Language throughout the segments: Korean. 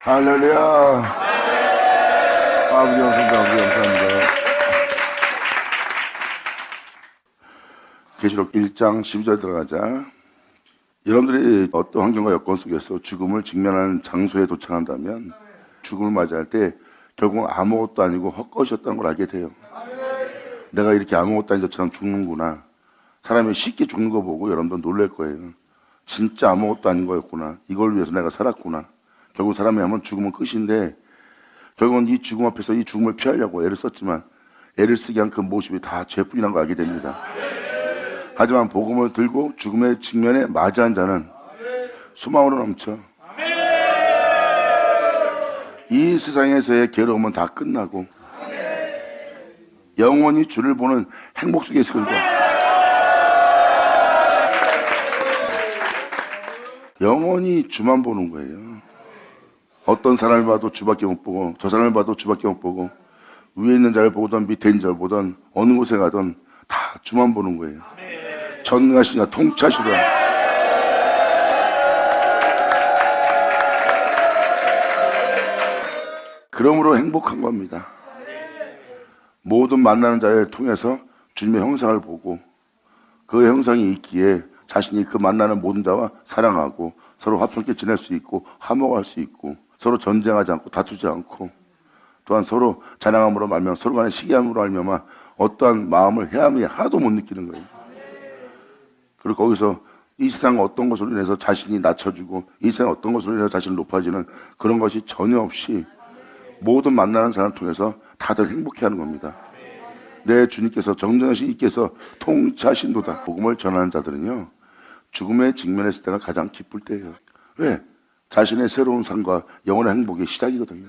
할렐루야. 아버지 감사합니다. 계시록 1장 12절 들어가자. 여러분들이 어떤 환경과 여건 속에서 죽음을 직면하는 장소에 도착한다면 죽음을 맞이할 때 결국 아무것도 아니고 헛것이었다는 걸 알게 돼요. 내가 이렇게 아무것도 아닌 것처럼 죽는구나. 사람이 쉽게 죽는 거 보고 여러분들 놀랄 거예요. 진짜 아무것도 아닌 거였구나. 이걸 위해서 내가 살았구나. 결국 사람이 하면 죽으면 끝인데 결국은 이 죽음 앞에서 이 죽음을 피하려고 애를 썼지만 애를 쓰게 한 그 모습이 다 죄뿐이라는 걸 알게 됩니다. 하지만 복음을 들고 죽음의 직면에 맞이한 자는 소망으로 넘쳐. 이 세상에서의 괴로움은 다 끝나고 영원히 주를 보는 행복 속에 있을 겁니다. 영원히 주만 보는 거예요. 어떤 사람을 봐도 주밖에 못 보고 저 사람을 봐도 주밖에 못 보고 위에 있는 자를 보든 밑에 있는 자를 보든 어느 곳에 가든 다 주만 보는 거예요. 전능하시냐 통치하시라. 그러므로 행복한 겁니다. 모든 만나는 자를 통해서 주님의 형상을 보고 그 형상이 있기에 자신이 그 만나는 모든 자와 사랑하고 서로 화평케 지낼 수 있고 화목할 수 있고 서로 전쟁하지 않고 다투지 않고 또한 서로 자랑함으로 말미암아 서로 간에 시기함으로 말미암아 어떠한 마음을 해함이 하나도 못 느끼는 거예요. 그리고 거기서 이 세상 어떤 것으로 인해서 자신이 낮춰지고 이 세상 어떤 것으로 인해서 자신이 높아지는 그런 것이 전혀 없이 모든 만나는 사람을 통해서 다들 행복해하는 겁니다. 내 주님께서 정정하신 이께서 통치하신도다. 복음을 전하는 자들은요 죽음에 직면했을 때가 가장 기쁠 때예요. 왜? 자신의 새로운 삶과 영원한 행복의 시작이거든요.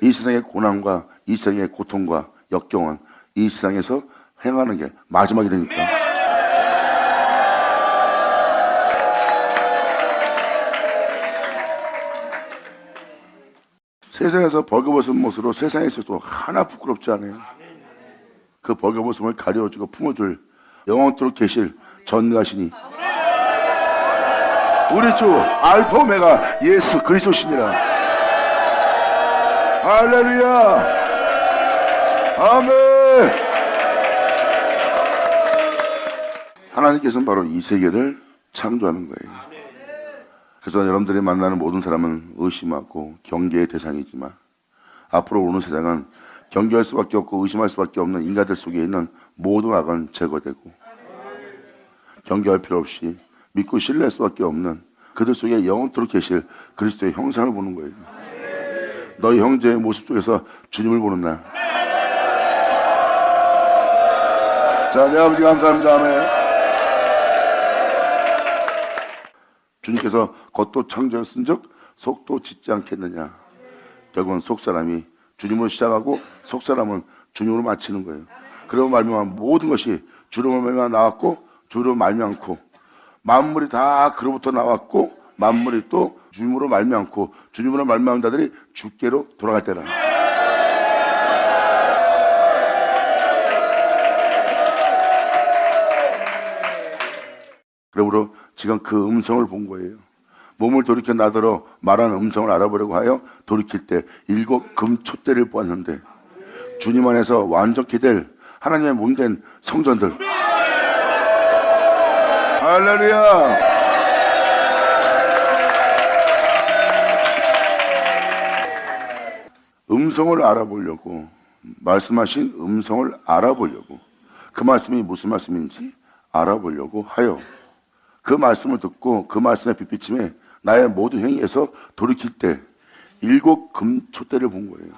이 세상의 고난과 이 세상의 고통과 역경은 이 세상에서 행하는 게 마지막이 되니까. 세상에서 벌거벗은 모습으로 세상에서도 하나 부끄럽지 않아요. 그 벌거벗음을 가려주고 품어줄 영원토록 계실 전능하시니 우리 주 알파 오메가 예수 그리스도시니라. 할렐루야. 아멘. 하나님께서는 바로 이 세계를 창조하는 거예요. 그래서 여러분들이 만나는 모든 사람은 의심하고 경계의 대상이지만 앞으로 오는 세상은 경계할 수밖에 없고 의심할 수밖에 없는 인간들 속에 있는 모든 악은 제거되고 경계할 필요 없이 믿고 신뢰할 수밖에 없는 그들 속에 영원토록 계실 그리스도의 형상을 보는 거예요. 너희 형제의 모습 속에서 주님을 보는 날. 자, 내 아버지 감사합니다. 아멘. 주님께서 겉도 창조했은즉 속도 짓지 않겠느냐. 결국은 속사람이 주님으로 시작하고 속사람은 주님으로 마치는 거예요. 그러고 말미암아 모든 것이 주로 말미암아 나왔고 주로 말미암고 만물이 다 그로부터 나왔고 만물이 또 주님으로 말미암고 주님으로 말미암은 자들이 주께로 돌아갈 때라. 그러므로 지금 그 음성을 본 거예요. 몸을 돌이켜 나더러 말하는 음성을 알아보려고 하여 돌이킬 때 7 금촛대를 보았는데 주님 안에서 완전케 될 하나님의 몸된 성전들. 할렐루야. 음성을 알아보려고 말씀하신 음성을 알아보려고 그 말씀이 무슨 말씀인지 알아보려고 하여 그 말씀을 듣고 그 말씀의 빛비침에 나의 모든 행위에서 돌이킬 때 7 금촛대를 본 거예요.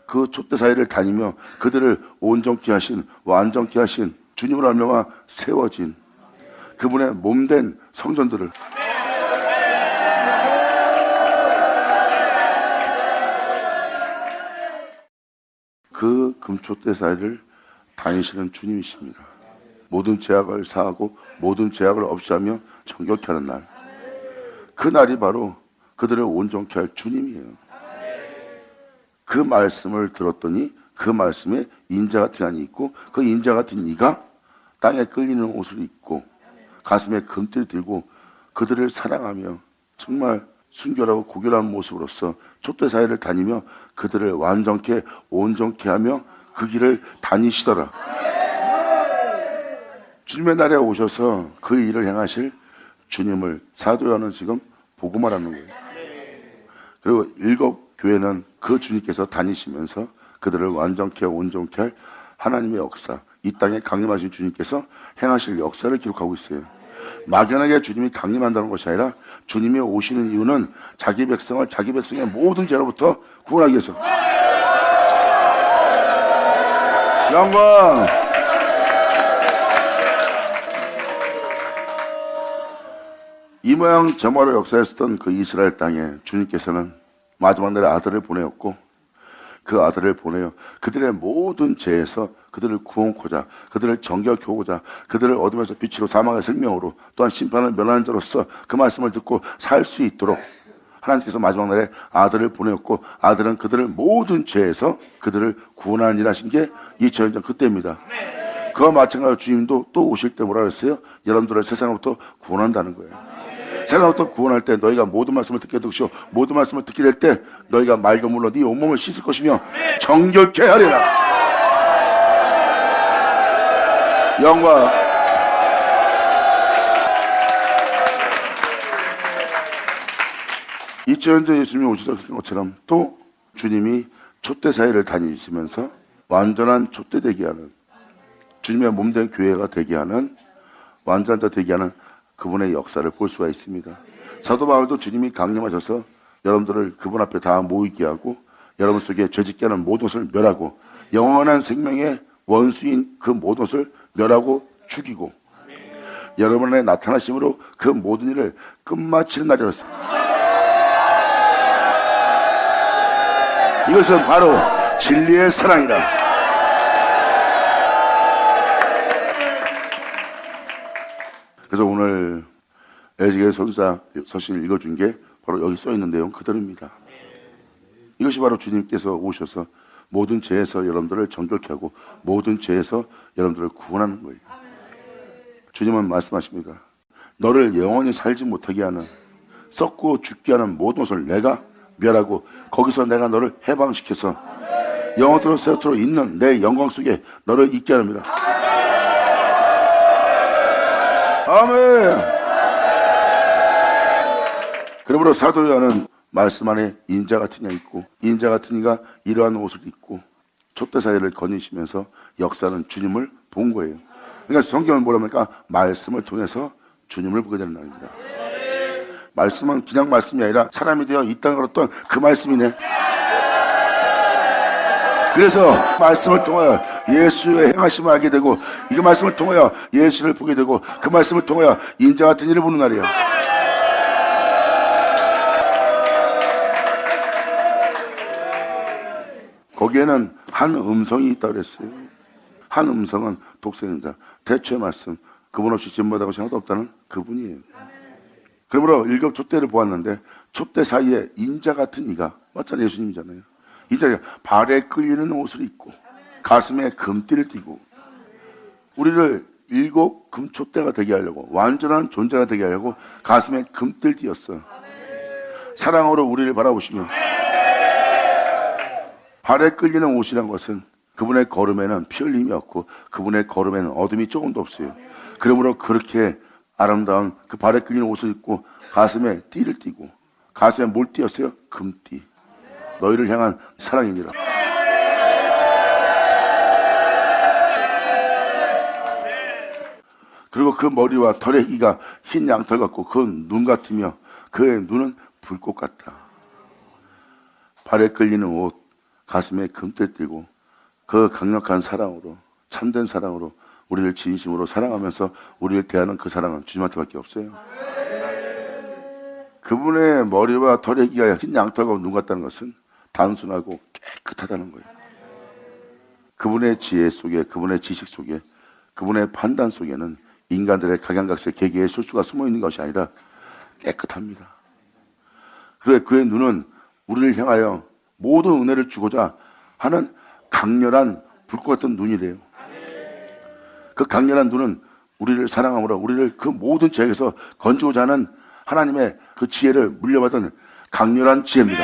그 촛대 사이를 다니며 그들을 온전케 하신 완전케 하신 주님으로 알미암아 세워진 그분의 몸된 성전들을 그 금촛대 사이를 다니시는 주님이십니다. 모든 죄악을 사하고 모든 죄악을 없애하며 정결케 하는 날. 그 날이 바로 그들을 온전케 할 주님이에요. 그 말씀을 들었더니 그 말씀에 인자 같은 안이 있고 그 인자 같은 이가 땅에 끌리는 옷을 입고 가슴에 금띠를 들고 그들을 사랑하며 정말 순결하고 고결한 모습으로서 촛대 사이를 다니며 그들을 완전케 온전케 하며 그 길을 다니시더라. 주님의 날에 오셔서 그 일을 행하실 주님을 사도 요한은 지금 보고 말하는 거예요. 그리고 7 교회는 그 주님께서 다니시면서 그들을 완전케 온전케 할 하나님의 역사, 이 땅에 강림하신 주님께서 행하실 역사를 기록하고 있어요. 막연하게 주님이 강림한다는 것이 아니라 주님이 오시는 이유는 자기 백성을 자기 백성의 모든 죄로부터 구원하기 위해서. 영광! 이 모양 저 모양으로 역사했었던 그 이스라엘 땅에 주님께서는 마지막 날에 아들을 보내었고, 그 아들을 보내어 그들의 모든 죄에서 그들을 구원코자, 그들을 정결케 하고자, 그들을 어둠에서 빛으로 사망의 생명으로, 또한 심판을 면하는 자로서 그 말씀을 듣고 살 수 있도록 하나님께서 마지막 날에 아들을 보내었고, 아들은 그들을 모든 죄에서 그들을 구원하는 일 하신 게 2000년 전 그때입니다. 그와 마찬가지로 주님도 또 오실 때 뭐라 그랬어요? 여러분들을 세상으로부터 구원한다는 거예요. 세상으로부터 구원할 때 너희가 모든 말씀을 듣게 될 것이요, 모든 말씀을 듣게 될 때 너희가 맑은 물로 네 온몸을 씻을 것이며 정결케 하리라. 영광. 이천년 예수님이 오셨던 것처럼 또 주님이 촛대 사이를 다니시면서 완전한 촛대 되게 하는, 주님의 몸된 교회가 되게 하는, 완전한 자 되게 하는 그분의 역사를 볼 수가 있습니다. 사도 바울도 주님이 강림하셔서 여러분들을 그분 앞에 다 모이게 하고 여러분 속에 죄짓게 하는 모든 것을 멸하고 영원한 생명의 원수인 그 모든 것을 멸하고 죽이고 여러분 안에 나타나심으로 그 모든 일을 끝마치는 날이었습니다. 이것은 바로 진리의 사랑이라. 그래서 오늘 에스겔 선사 서신을 읽어준 게 바로 여기 써 있는 내용 그대로입니다. 이것이 바로 주님께서 오셔서 모든 죄에서 여러분들을 정결케 하고 모든 죄에서 여러분들을 구원하는 거예요. 주님은 말씀하십니다. 너를 영원히 살지 못하게 하는, 썩고 죽게 하는 모든 것을 내가 멸하고 거기서 내가 너를 해방시켜서 영원토록 세토록 있는 내 영광 속에 너를 있게 합니다. 아멘. 그러므로 사도 요한은 말씀 안에 인자 같은 이가 있고, 인자 같은 이가 이러한 옷을 입고 촛대 사이를 거니시면서 역사는 주님을 본 거예요. 그러니까 성경은 뭐랍니까? 말씀을 통해서 주님을 보게 되는 날입니다. 말씀은 그냥 말씀이 아니라 사람이 되어 이 땅에 걸었던 그 말씀이네. 그래서 말씀을 통하여 예수의 행하심을 알게 되고, 이 말씀을 통하여 예수를 보게 되고, 그 말씀을 통하여 인자 같은 일을 보는 날이야. 거기에는 한 음성이 있다고 그랬어요. 한 음성은 독생자, 대초의 말씀, 그분 없이 진보하다고 생각도 없다는 그분이에요. 그러므로 7 촛대를 보았는데 촛대 사이에 인자 같은 이가, 맞잖아요. 예수님이잖아요. 인자가 발에 끌리는 옷을 입고 가슴에 금띠를 띠고 우리를 7 금촛대가 되게 하려고, 완전한 존재가 되게 하려고 가슴에 금띠를 띠었어요. 사랑으로 우리를 바라보시며, 발에 끌리는 옷이란 것은 그분의 걸음에는 피 흘림이 없고 그분의 걸음에는 어둠이 조금도 없어요. 그러므로 그렇게 아름다운 그 발에 끌리는 옷을 입고 가슴에 띠를 띠고, 가슴에 뭘 띠었어요? 금띠. 너희를 향한 사랑이니라. 그리고 그 머리와 털의 희가 흰 양털 같고 그 눈 같으며 그의 눈은 불꽃 같다. 발에 끌리는 옷, 가슴에 금띠를 띠고 그 강력한 사랑으로, 참된 사랑으로 우리를 진심으로 사랑하면서 우리를 대하는 그 사랑은 주님한테밖에 없어요. 그분의 머리와 털의 희가 흰 양털과 눈 같다는 것은 단순하고 깨끗하다는 거예요. 그분의 지혜 속에, 그분의 지식 속에, 그분의 판단 속에는 인간들의 각양각색 개개의 실수가 숨어있는 것이 아니라 깨끗합니다. 그래, 그의 눈은 우리를 향하여 모든 은혜를 주고자 하는 강렬한 불꽃 같은 눈이래요. 그 강렬한 눈은 우리를 사랑함으로 우리를 그 모든 죄에서 건지고자 하는 하나님의 그 지혜를 물려받은 강렬한 지혜입니다.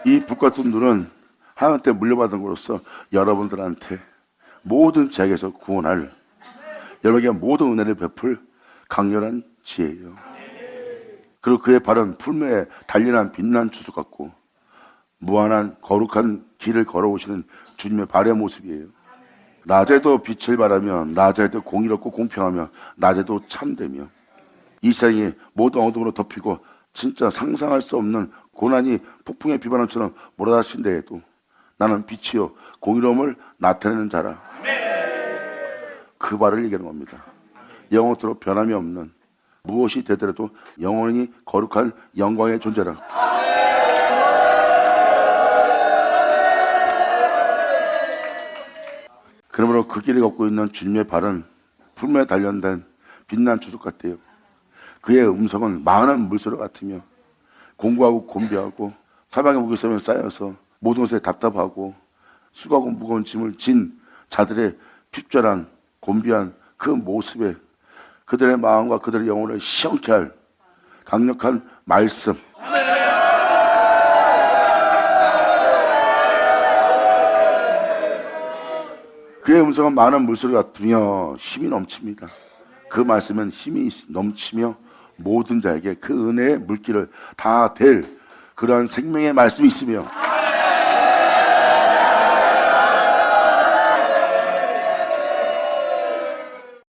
이 북같은 눈은 하나님께 물려받은 것으로서 여러분들한테 모든 죄악에서 구원할, 여러분에게 모든 은혜를 베풀 강렬한 지혜예요. 그리고 그의 발은 풀매에 단련한 빛난 주석 같고 무한한 거룩한 길을 걸어오시는 주님의 발의 모습이에요. 낮에도 빛을 발하며 낮에도 공의롭고 공평하며 낮에도 참되며 이 세상이 모든 어둠으로 덮이고 진짜 상상할 수 없는 고난이 폭풍의 비바람처럼 몰아닥친 데에도 나는 빛이요 공의로움을 나타내는 자라. 그 발을 얘기하는 겁니다. 영원토록 변함이 없는, 무엇이 되더라도 영원히 거룩한 영광의 존재라. 그러므로 그 길을 걷고 있는 주님의 발은 풀매에 단련된 빛난 주석 같대요. 그의 음성은 많은 물소리 같으며 공고하고 곤비하고 사방에 무게섬에 쌓여서 모든 것에 답답하고 수고하고 무거운 짐을 진 자들의 핍절한 곤비한 그 모습에 그들의 마음과 그들의 영혼을 시원케 할 강력한 말씀. 그의 음성은 많은 물소리 같으며 힘이 넘칩니다. 그 말씀은 힘이 넘치며 모든 자에게 그 은혜의 물길을 다 댈 그러한 생명의 말씀이 있으며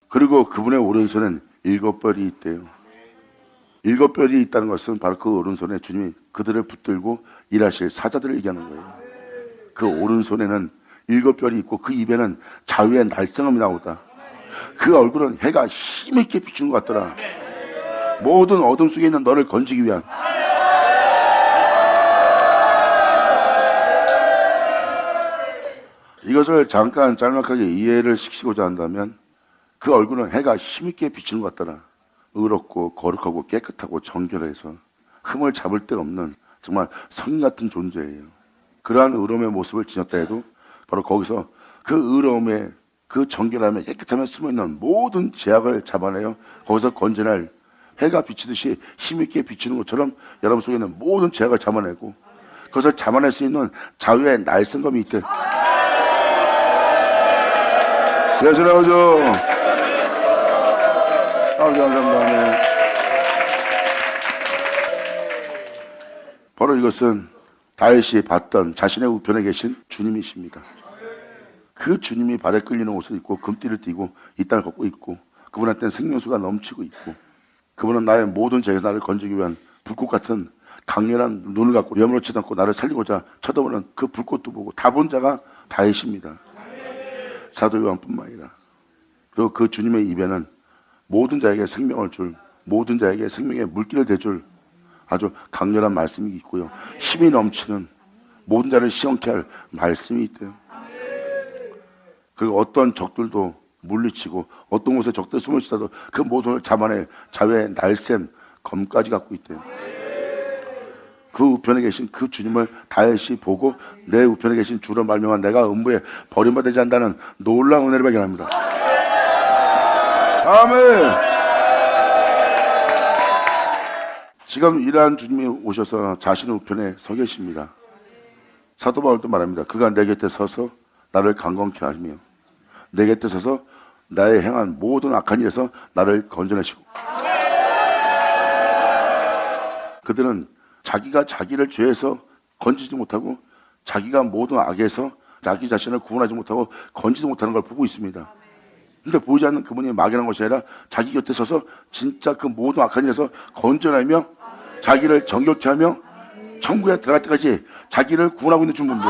그리고 그분의 오른손엔 7별이 있대요. 7별이 있다는 것은 바로 그 오른손에 주님이 그들을 붙들고 일하실 사자들을 얘기하는 거예요. 그 오른손에는 7별이 있고 그 입에는 자유의 날성함이 나오다. 그 얼굴은 해가 힘있게 비추는 것 같더라. 모든 어둠 속에 있는 너를 건지기 위한. 이것을 잠깐 짤막하게 이해를 시키고자 한다면 그 얼굴은 해가 힘있게 비추는 것 같더라. 의롭고 거룩하고 깨끗하고 정결해서 흠을 잡을 데 없는 정말 성인 같은 존재예요. 그러한 의로움의 모습을 지녔다 해도 바로 거기서 그 의로움에 그 정결함에 깨끗함에 숨어있는 모든 죄악을 잡아내요. 거기서 건져낼 해가 비치듯이 힘있게 비치는 것처럼 여러분 속에 있는 모든 죄악을 잡아내고 그것을 잡아낼 수 있는 자유의 날성검이 있대. 예수 나오죠. 감사합니다. 바로 이것은 다윗이 봤던 자신의 우편에 계신 주님이십니다. 그 주님이 발에 끌리는 옷을 입고 금띠를 띠고 이 땅을 걷고 있고 그분한테는 생명수가 넘치고 있고 그분은 나의 모든 죄에서 나를 건지기 위한 불꽃 같은 강렬한 눈을 갖고 여물어치지 않고 나를 살리고자 쳐다보는 그 불꽃도 보고 다 본 자가 다윗입니다. 사도 요한뿐만 아니라 그리고 그 주님의 입에는 모든 자에게 생명을 줄, 모든 자에게 생명의 물길을 대줄 아주 강렬한 말씀이 있고요. 힘이 넘치는 모든 자를 시원케 할 말씀이 있대요. 그리고 어떤 적들도 물리치고 어떤 곳에 적들 숨을 쉬다도 그 모든 걸 잡아낼 자유의 날쌘 검까지 갖고 있대요. 그 우편에 계신 그 주님을 다윗이 보고 내 우편에 계신 주로 말미암아 내가 음부에 버림받지 않는다는 놀라운 은혜를 발견합니다. 아멘. 지금 이러한 주님이 오셔서 자신의 우편에 서 계십니다. 사도 바울도 말합니다. 그가 내 곁에 서서 나를 강건케 하시며 내 곁에 서서 나의 행한 모든 악한 일에서 나를 건져내시고 그들은 자기가 자기를 죄에서 건지지 못하고 자기가 모든 악에서 자기 자신을 구원하지 못하고 건지지 못하는 걸 보고 있습니다. 그런데 보이지 않는 그분이 막연한 것이 아니라 자기 곁에 서서 진짜 그 모든 악한 일에서 건져내며 자기를 정결케 하며 천국에 들어갈 때까지 자기를 구원하고 있는 주님입니다.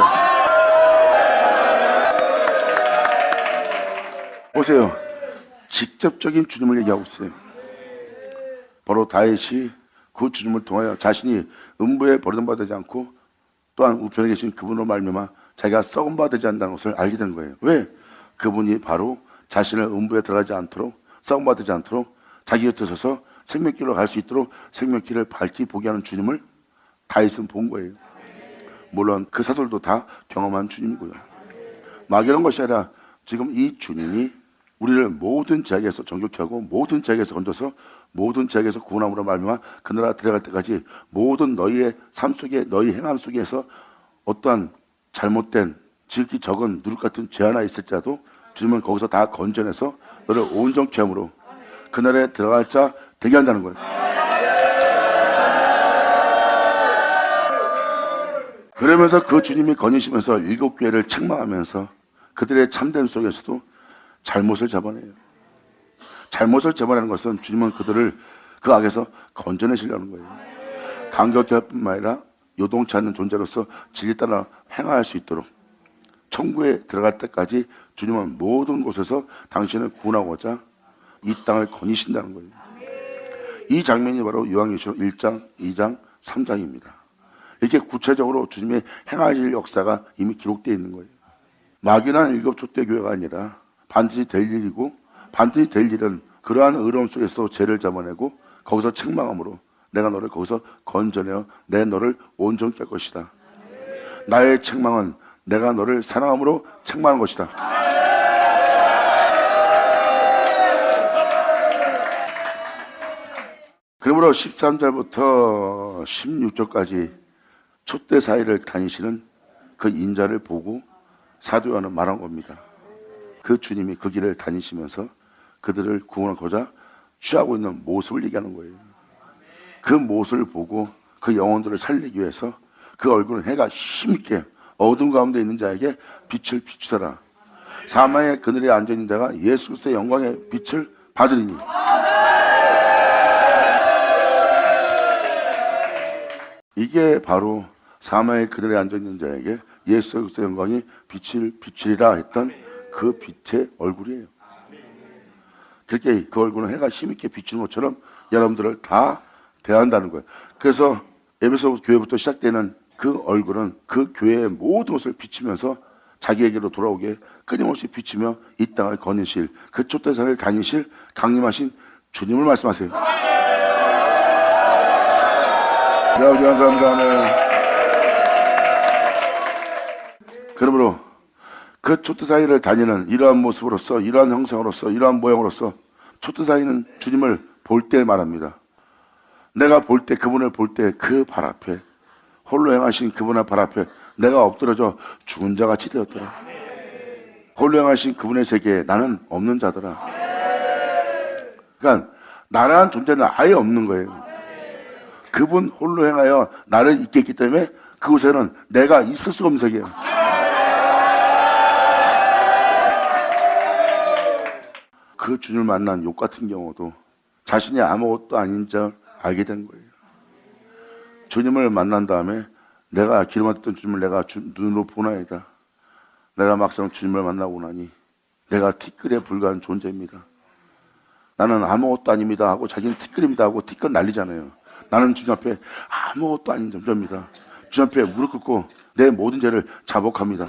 보세요. 직접적인 주님을 얘기하고 있어요. 바로 다윗이 그 주님을 통하여 자신이 음부에 버림받지 않고 또한 우편에 계신 그분으로 말미암아 자기가 썩은 바 되지 않는다는 것을 알게 된 거예요. 왜? 그분이 바로 자신을 음부에 들어가지 않도록 썩은 바 되지 않도록 자기 곁에 서서 생명길로 갈 수 있도록 생명길을 밝히 보게 하는 주님을 다윗은 본 거예요. 물론 그 사도들도 다 경험한 주님이고요. 막연한 것이 아니라 지금 이 주님이 우리를 모든 죄악에서 정결케 하고 모든 죄악에서 건져서 모든 죄악에서 구원함으로 말미암아 그 나라 들어갈 때까지 모든 너희의 삶 속에 너희 행함 속에서 어떠한 잘못된 지극히 적은 누룩 같은 죄 하나 있을지라도 주님은 거기서 다 건져내서 너를 온전케 함으로 그 나라에 들어갈 자 되게 한다는 거예요. 그러면서 그 주님이 거니시면서 일곱 교회를 책망하면서 그들의 참됨 속에서도 잘못을 잡아내요. 잘못을 잡아내는 것은 주님은 그들을 그 악에서 건져내시려는 거예요. 감격케 할 뿐만 아니라 요동치 않는 존재로서 진리 따라 행할 수 있도록 천국에 들어갈 때까지 주님은 모든 곳에서 당신을 구원하고자 이 땅을 거니신다는 거예요. 이 장면이 바로 요한계시록 1장, 2장, 3장입니다. 이렇게 구체적으로 주님의 행하실 역사가 이미 기록되어 있는 거예요. 막연한 일곱 촛대 교회가 아니라 반드시 될 일이고 반드시 될 일은 그러한 의로움 속에서 죄를 잡아내고 거기서 책망함으로 내가 너를 거기서 건져내어 내 너를 온전케 할 것이다. 나의 책망은 내가 너를 사랑함으로 책망한 것이다. 그러므로 13절부터 16절까지 촛대 사이를 다니시는 그 인자를 보고 사도 요한은 말한 겁니다. 그 주님이 그 길을 다니시면서 그들을 구원하고자 취하고 있는 모습을 얘기하는 거예요. 그 모습을 보고 그 영혼들을 살리기 위해서 그 얼굴은 해가 힘있게 어둠 가운데 있는 자에게 빛을 비추더라. 사망의 그늘에 앉아있는 자가 예수 그리스도의 영광의 빛을 받으리니. 이게 바로 사망의 그늘에 앉아있는 자에게 예수 그리스도의 영광이 빛을 비추리라 했던 그 빛의 얼굴이에요. 그렇게 그 얼굴은 해가 힘있게 비추는 것처럼 여러분들을 다 대한다는 거예요. 그래서 에베소 교회부터 시작되는 그 얼굴은 그 교회의 모든 것을 비추면서 자기에게로 돌아오게 끊임없이 비추며 이 땅을 거니실 그 촛대산을 다니실 강림하신 주님을 말씀하세요. 네, 아버지 감사합니다. 그러므로 그 촛대 사이를 다니는 이러한 모습으로서 이러한 형상으로서 이러한 모양으로서 촛대 사이는 주님을 볼 때 말합니다. 내가 볼 때 그분을 볼 때 그 발 앞에 홀로 행하신 그분의 발 앞에 내가 엎드려져 죽은 자같이 되었더라. 홀로 행하신 그분의 세계에 나는 없는 자더라. 그러니까 나라는 존재는 아예 없는 거예요. 그분 홀로 행하여 나를 있게 했기 때문에 그곳에는 내가 있을 수가 없는 세계예요. 그 주님을 만난 욥 같은 경우도 자신이 아무것도 아닌 줄 알게 된 거예요. 주님을 만난 다음에 내가 기름 맡았던 주님을 내가 눈으로 보나이다. 내가 막상 주님을 만나고 나니 내가 티끌에 불과한 존재입니다. 나는 아무것도 아닙니다 하고 자기는 티끌입니다 하고 티끌 날리잖아요. 나는 주님 앞에 아무것도 아닌 존재입니다. 주님 앞에 무릎 꿇고 내 모든 죄를 자복합니다.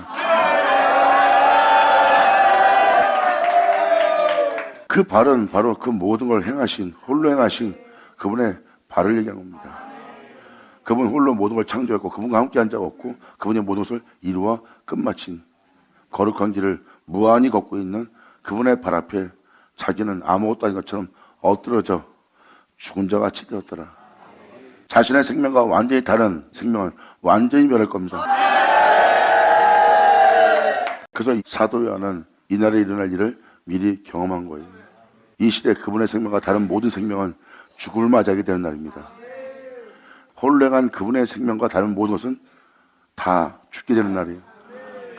그 발은 바로 그 모든 걸 행하신 홀로 행하신 그분의 발을 얘기하는 겁니다. 그분 홀로 모든 걸 창조했고 그분과 함께 한 자가 없고 그분이 모든 것을 이루어 끝마친 거룩한 길을 무한히 걷고 있는 그분의 발 앞에 자기는 아무것도 아닌 것처럼 엎드러져 죽은 자같이 되었더라. 자신의 생명과 완전히 다른 생명을 완전히 멸할 겁니다. 그래서 사도 요한은 이날에 일어날 일을 미리 경험한 거예요. 이 시대 그분의 생명과 다른 모든 생명은 죽음을 맞이하게 되는 날입니다. 홀로 행한 그분의 생명과 다른 모든 것은 다 죽게 되는 날이에요.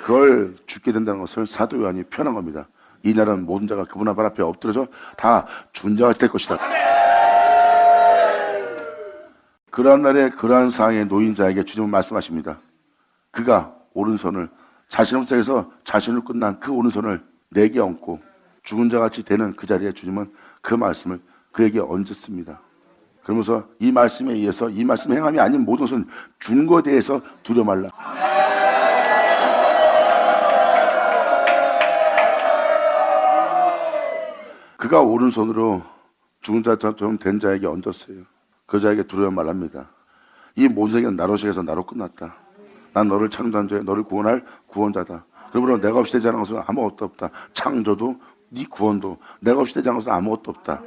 그걸 죽게 된다는 것을 사도 요한이 표현한 겁니다. 이 날은 모든 자가 그분 발 앞에 엎드려서 다 죽은 자같이 될 것이다. 그러한 날에 그러한 상황에 놓인 자에게 주님은 말씀하십니다. 그가 오른손을 자신부터 해서 자신을 끝난 그 오른손을 내게 얹고 죽은 자같이 되는 그 자리에 주님은 그 말씀을 그에게 얹었습니다. 그러면서 이 말씀에 의해서 이 말씀 행함이 아닌 모든 것은 주는 것에 대해서 두려워 말라. 그가 오른손으로 죽은 자처럼 된 자에게 얹었어요. 그 자에게 두려워 말랍니다. 이 모든 세계는 나로 시작해서 나로 끝났다. 난 너를 창조한 자에 너를 구원할 구원자다. 그러므로 내가 없이 되지 않은 것은 아무것도 없다. 창조도 네 구원도 내가 없이 되지 않은 것은 아무것도 없다.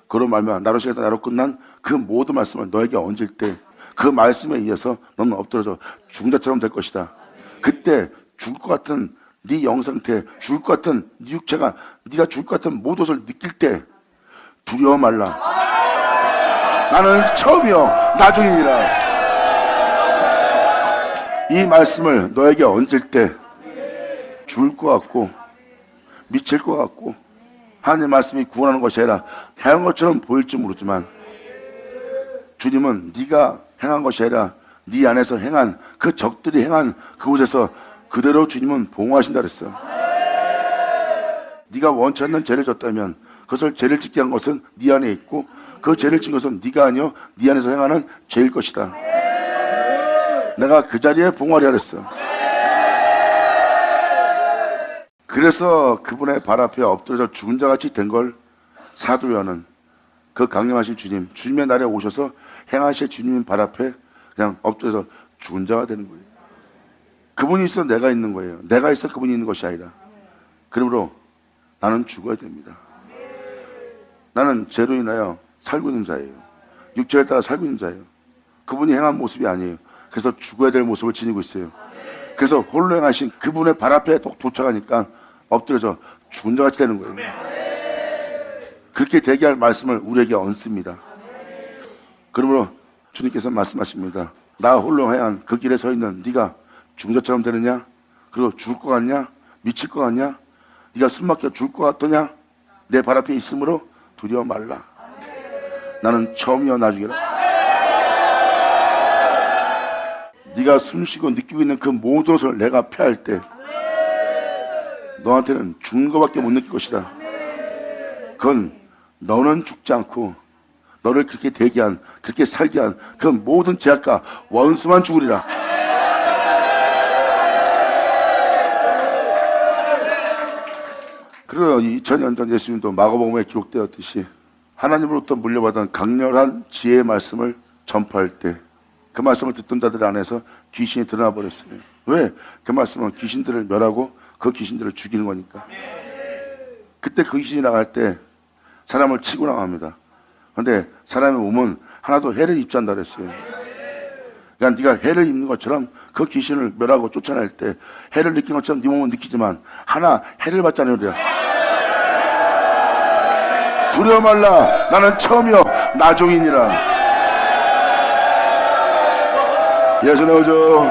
그런 말면 나로 시작해서 나로 끝난 그 모든 말씀을 너에게 얹을 때 그 말씀에 의해서 너는 엎드려져 죽은 자처럼 될 것이다. 그때 죽을 것 같은 네 영상태, 죽을 것 같은 네 육체가 네가 죽을 것 같은 모든 것을 느낄 때 두려워 말라. 나는 처음이요 나중이니라. 이 말씀을 너에게 얹을 때 죽을 것 같고 미칠 것 같고 하나님의 말씀이 구원하는 것이 아니라 행한 것처럼 보일지 모르지만 주님은 네가 행한 것이 아니라 네 안에서 행한 그 적들이 행한 그곳에서 그대로 주님은 봉헌하신다 그랬어요. 네가 원치 않는 죄를 졌다면 그것을 죄를 짓게 한 것은 네 안에 있고 그 죄를 진 것은 네가 아니요 네 안에서 행하는 죄일 것이다. 내가 그 자리에 봉헌하리라 그랬어. 그래서 그분의 발 앞에 엎드려져 죽은 자같이 된 걸 사도 요한은 그 강림하신 주님, 주님의 날에 오셔서 행하실 주님 발 앞에 그냥 엎드려서 죽은 자가 되는 거예요. 그분이 있어 내가 있는 거예요. 내가 있어 그분이 있는 것이 아니라. 그러므로 나는 죽어야 됩니다. 나는 죄로 인하여 살고 있는 자예요. 육체를 따라 살고 있는 자예요. 그분이 행한 모습이 아니에요. 그래서 죽어야 될 모습을 지니고 있어요. 그래서 홀로 행하신 그분의 발 앞에 도착하니까 엎드려져 죽은 자같이 되는 거예요. 그렇게 되게 할 말씀을 우리에게 얹습니다. 그러므로 주님께서 말씀하십니다. 나 홀로 행한 그 길에 서 있는 네가 죽은 자처럼 되느냐? 그리고 죽을 것 같냐? 미칠 것 같냐? 네가 숨 막혀 죽을 것 같더냐? 내 발 앞에 있으므로 두려워 말라. 나는 처음이여 나중이라. 네가 숨쉬고 느끼고 있는 그 모든 것을 내가 폐할 때 너한테는 죽는 것밖에 못 느낄 것이다. 그건 너는 죽지 않고 너를 그렇게 되게 한, 그렇게 살게 한 그 모든 죄악과 원수만 죽으리라. 그리고 2000년 전 예수님도 마가복음에 기록되었듯이 하나님으로부터 물려받은 강렬한 지혜의 말씀을 전파할 때 그 말씀을 듣던 자들 안에서 귀신이 드러나 버렸어요. 왜? 그 말씀은 귀신들을 멸하고 그 귀신들을 죽이는 거니까. 그때 그 귀신이 나갈 때 사람을 치고 나갑니다. 그런데 사람의 몸은 하나도 해를 입지 않는다 그랬어요. 그러니까 네가 해를 입는 것처럼 그 귀신을 멸하고 쫓아낼 때 해를 느끼는 것처럼 네 몸은 느끼지만 하나 해를 받지 않으리라. 두려워 말라. 나는 처음이요 나중이니라. 예수의 오죠.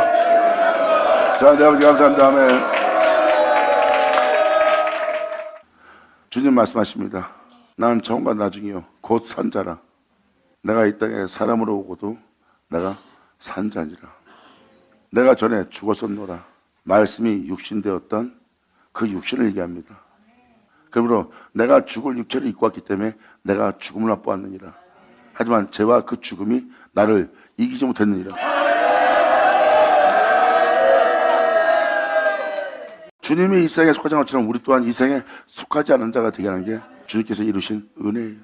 자, 내 아버지 감사합니다. 아멘. 주님 말씀하십니다. 나는 처음과 나중이요 곧 산자라. 내가 이 땅에 사람으로 오고도 내가 산자니라. 내가 전에 죽었었노라. 말씀이 육신되었던 그 육신을 얘기합니다. 그러므로 내가 죽을 육체를 입고 왔기 때문에 내가 죽음을 맛보았느니라. 하지만 죄와 그 죽음이 나를 이기지 못했느니라. 주님이 이 생에 속하지 않은 것처럼 우리 또한 이 생에 속하지 않은 자가 되게 하는 게 주님께서 이루신 은혜예요.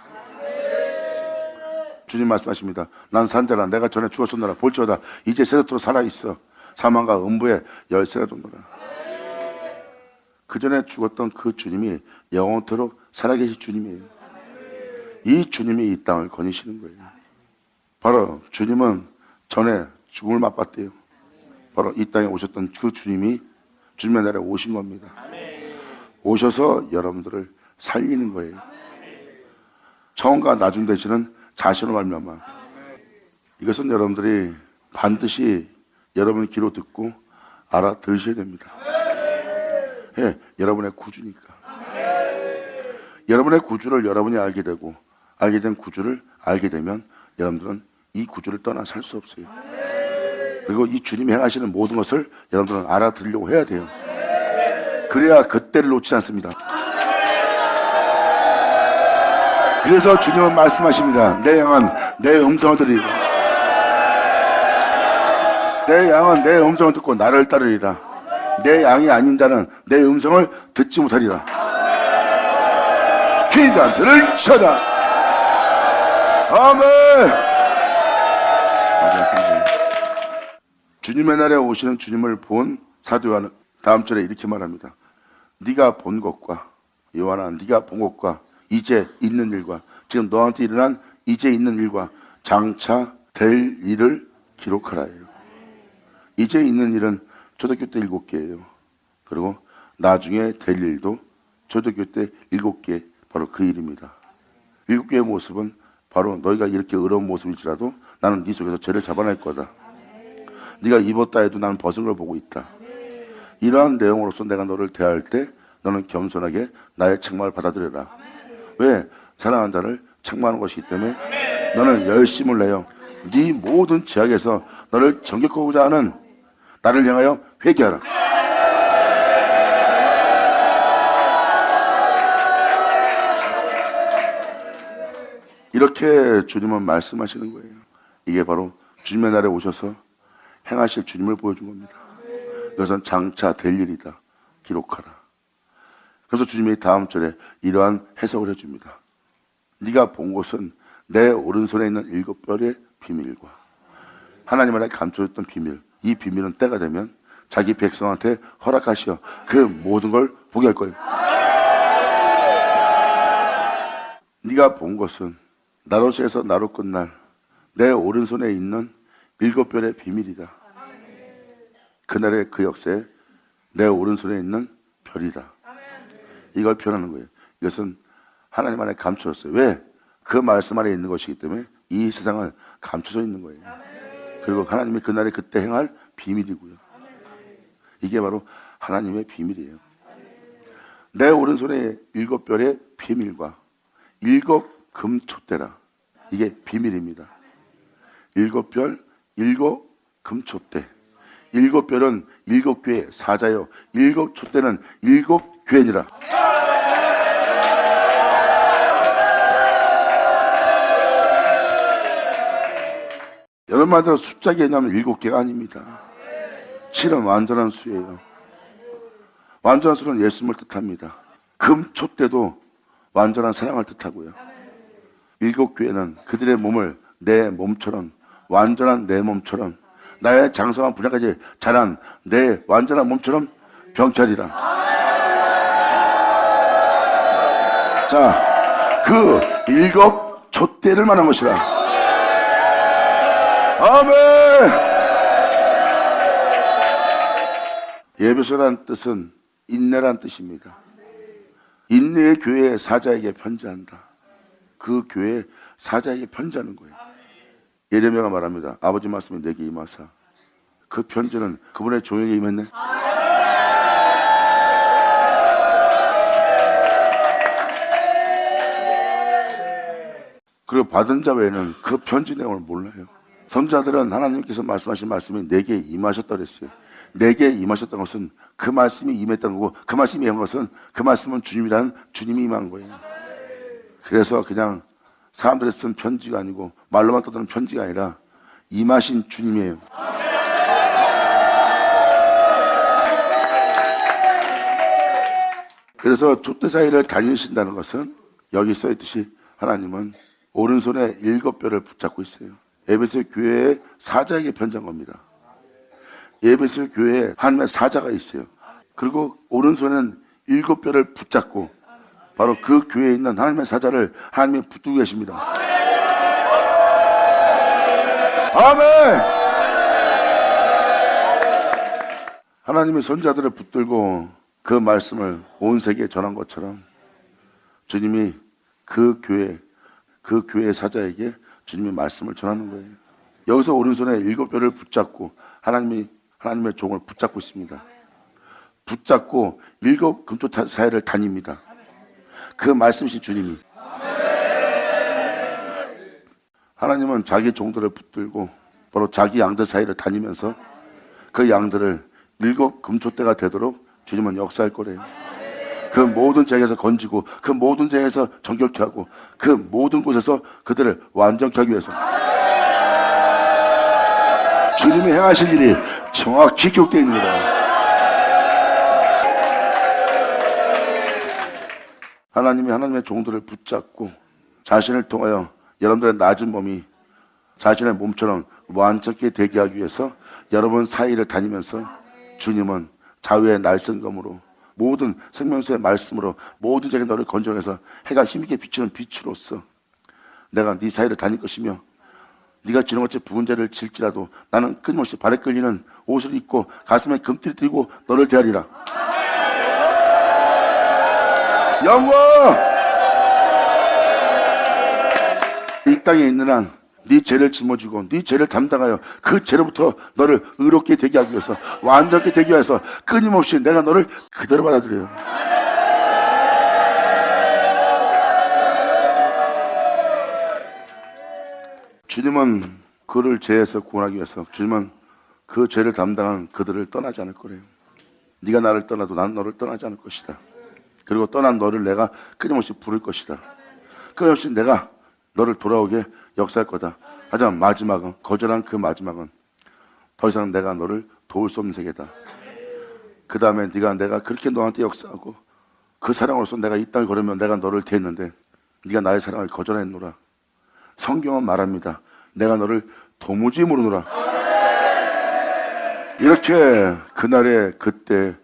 주님 말씀하십니다. 난 산자라. 내가 전에 죽었었노라. 볼지어다 이제 세세토록 살아있어. 사망과 음부의 열쇠가 돋노라. 그 전에 죽었던 그 주님이 영원토록 살아계신 주님이에요. 이 주님이 이 땅을 거니시는 거예요. 바로 주님은 전에 죽음을 맛봤대요. 바로 이 땅에 오셨던 그 주님이 주님의 날에 오신 겁니다. 오셔서 여러분들을 살리는 거예요. 처음과 나중 되시는 자신을 말미암아. 이것은 여러분들이 반드시 여러분의 귀로 듣고 알아들으셔야 됩니다. 예, 여러분의 구주니까. 여러분의 구주를 여러분이 알게 되고 알게 된 구주를 알게 되면 여러분들은 이 구주를 떠나 살 수 없어요. 그리고 이 주님이 행하시는 모든 것을 여러분들은 알아들으려고 해야 돼요. 그래야 그때를 놓치지 않습니다. 그래서 주님은 말씀하십니다. 내 양은 내 음성을 들으리라. 내 양은 내 음성을 듣고 나를 따르리라. 내 양이 아닌 자는 내 음성을 듣지 못하리라. 귀자 들을지어다. 아멘. 주님의 날에 오시는 주님을 본 사도 요한은 다음 절에 이렇게 말합니다. 네가 본 것과 요한아, 네가 본 것과 이제 있는 일과 지금 너한테 일어난 이제 있는 일과 장차 될 일을 기록하라예요. 이제 있는 일은 초대교 때 7개예요. 그리고 나중에 될 일도 초대교 때 7개, 바로 그 일입니다. 7개의 모습은 바로 너희가 이렇게 어려운 모습일지라도 나는 네 속에서 죄를 잡아낼 거다. 네가 입었다 해도 나는 벗은 걸 보고 있다. 이러한 내용으로서 내가 너를 대할 때 너는 겸손하게 나의 책망을 받아들여라. 왜? 사랑하는 자를 책망하는 것이기 때문에 너는 열심을 내요. 네 모든 죄악에서 너를 정결하고자 하는 나를 향하여 회개하라. 이렇게 주님은 말씀하시는 거예요. 이게 바로 주님의 날에 오셔서 행하실 주님을 보여준 겁니다. 이것은 장차 될 일이다. 기록하라. 그래서 주님이 다음 절에 이러한 해석을 해줍니다. 네가 본 것은 내 오른손에 있는 7별의 비밀과 하나님 안에 감춰졌던 비밀, 이 비밀은 때가 되면 자기 백성한테 허락하시어 그 모든 걸 보게 할 거예요. 네가 본 것은 나로시에서 나로 끝날 내 오른손에 있는 7별의 비밀이다. 그날의 그 역사에 내 오른손에 있는 별이다. 이걸 표현하는 거예요. 이것은 하나님 안에 감춰졌어요. 왜? 그 말씀 안에 있는 것이기 때문에 이 세상은 감춰져 있는 거예요. 그리고 하나님이 그날에 그때 행할 비밀이고요. 이게 바로 하나님의 비밀이에요. 내 오른손에 7별의 비밀과 7금촛대라. 이게 비밀입니다. 7별, 7금촛대. 7별은 7교회 사자요. 7촛대는 7교회니라. 여러분 말대로 숫자 개념은 7개가 아닙니다. 7은 완전한 수예요. 완전한 수는 예수님을 뜻합니다. 금촛대도 완전한 사랑을 뜻하고요. 7교회는 그들의 몸을 내 몸처럼, 완전한 내 몸처럼, 나의 장성한 분야까지 자란 내 완전한 몸처럼 병철이라. 자, 그 7촛대를 말한 것이라. 아멘. 예배소라는 뜻은 인내란 뜻입니다. 인내의 교회의 사자에게 편지한다. 그 교회의 사자에게 편지하는 거예요. 예레미야가 말합니다. 아버지 말씀이 내게 임하사. 그 편지는 그분의 종에게 임했네. 그리고 받은 자 외에는 그 편지 내용을 몰라요. 선자들은 하나님께서 말씀하신 말씀이 내게 임하셨다 그랬어요. 내게 임하셨다는 것은 그 말씀이 임했다는 거고, 그 말씀이 임한 것은 그 말씀은 주님이라는 주님이 임한 거예요. 그래서 그냥 사람들이 쓴 편지가 아니고 말로만 떠드는 편지가 아니라 임하신 주님이에요. 그래서 촛대 사이를 다니신다는 것은 여기 써있듯이 하나님은 오른손에 7별을 붙잡고 있어요. 에베소 교회의 사자에게 편지한 겁니다. 에베소 교회에 하나님의 사자가 있어요. 그리고 오른손에는 7별을 붙잡고 바로 그 교회에 있는 하나님의 사자를 하나님이 붙들고 계십니다. 아멘! 하나님이 선자들을 붙들고 그 말씀을 온 세계에 전한 것처럼 주님이 그 교회의 사자에게 주님이 말씀을 전하는 거예요. 여기서 오른손에 7별을 붙잡고 하나님의 종을 붙잡고 있습니다. 붙잡고 7금초 사이를 다닙니다. 그 말씀이신 주님이. 하나님은 자기 종들을 붙들고 바로 자기 양들 사이를 다니면서 그 양들을 7금초대가 되도록 주님은 역사할 거래요. 그 모든 죄에서 건지고 그 모든 죄에서 정결케 하고 그 모든 곳에서 그들을 완전케 하기 위해서 주님이 행하실 일이 정확히 기록되어 있습니다. 하나님이 하나님의 종들을 붙잡고 자신을 통하여 여러분들의 낮은 몸이 자신의 몸처럼 완전히 되게 하기 위해서 여러분 사이를 다니면서 주님은 자유의 날성검으로 모든 생명수의 말씀으로 모든 자에게 너를 건져내서 해가 힘있게 비추는 빛으로서 내가 네 사이를 다닐 것이며 네가 지렁어째 부은 자를 질지라도 나는 끊임없이 발에 끌리는 옷을 입고 가슴에 금띠를 띠고 너를 대하리라. 영광! 이 땅에 있는 한 네 죄를 짊어지고 네 죄를 담당하여 그 죄로부터 너를 의롭게 되게 하기 위해서 완전하게 되기 위해서 끊임없이 내가 너를 그대로 받아들여요. 주님은 그를 죄에서 구원하기 위해서 주님은 그 죄를 담당한 그들을 떠나지 않을 거래요. 네가 나를 떠나도 난 너를 떠나지 않을 것이다. 그리고 떠난 너를 내가 끊임없이 부를 것이다. 끊임없이 내가 너를 돌아오게 역사할 거다. 하지만 마지막은, 거절한 그 마지막은 더 이상 내가 너를 도울 수 없는 세계다. 그 다음에 내가 그렇게 너한테 역사하고 그 사랑으로서 내가 이 땅을 걸으면 내가 너를 대했는데 네가 나의 사랑을 거절했노라. 성경은 말합니다. 내가 너를 도무지 모르노라. 이렇게 그날에 그때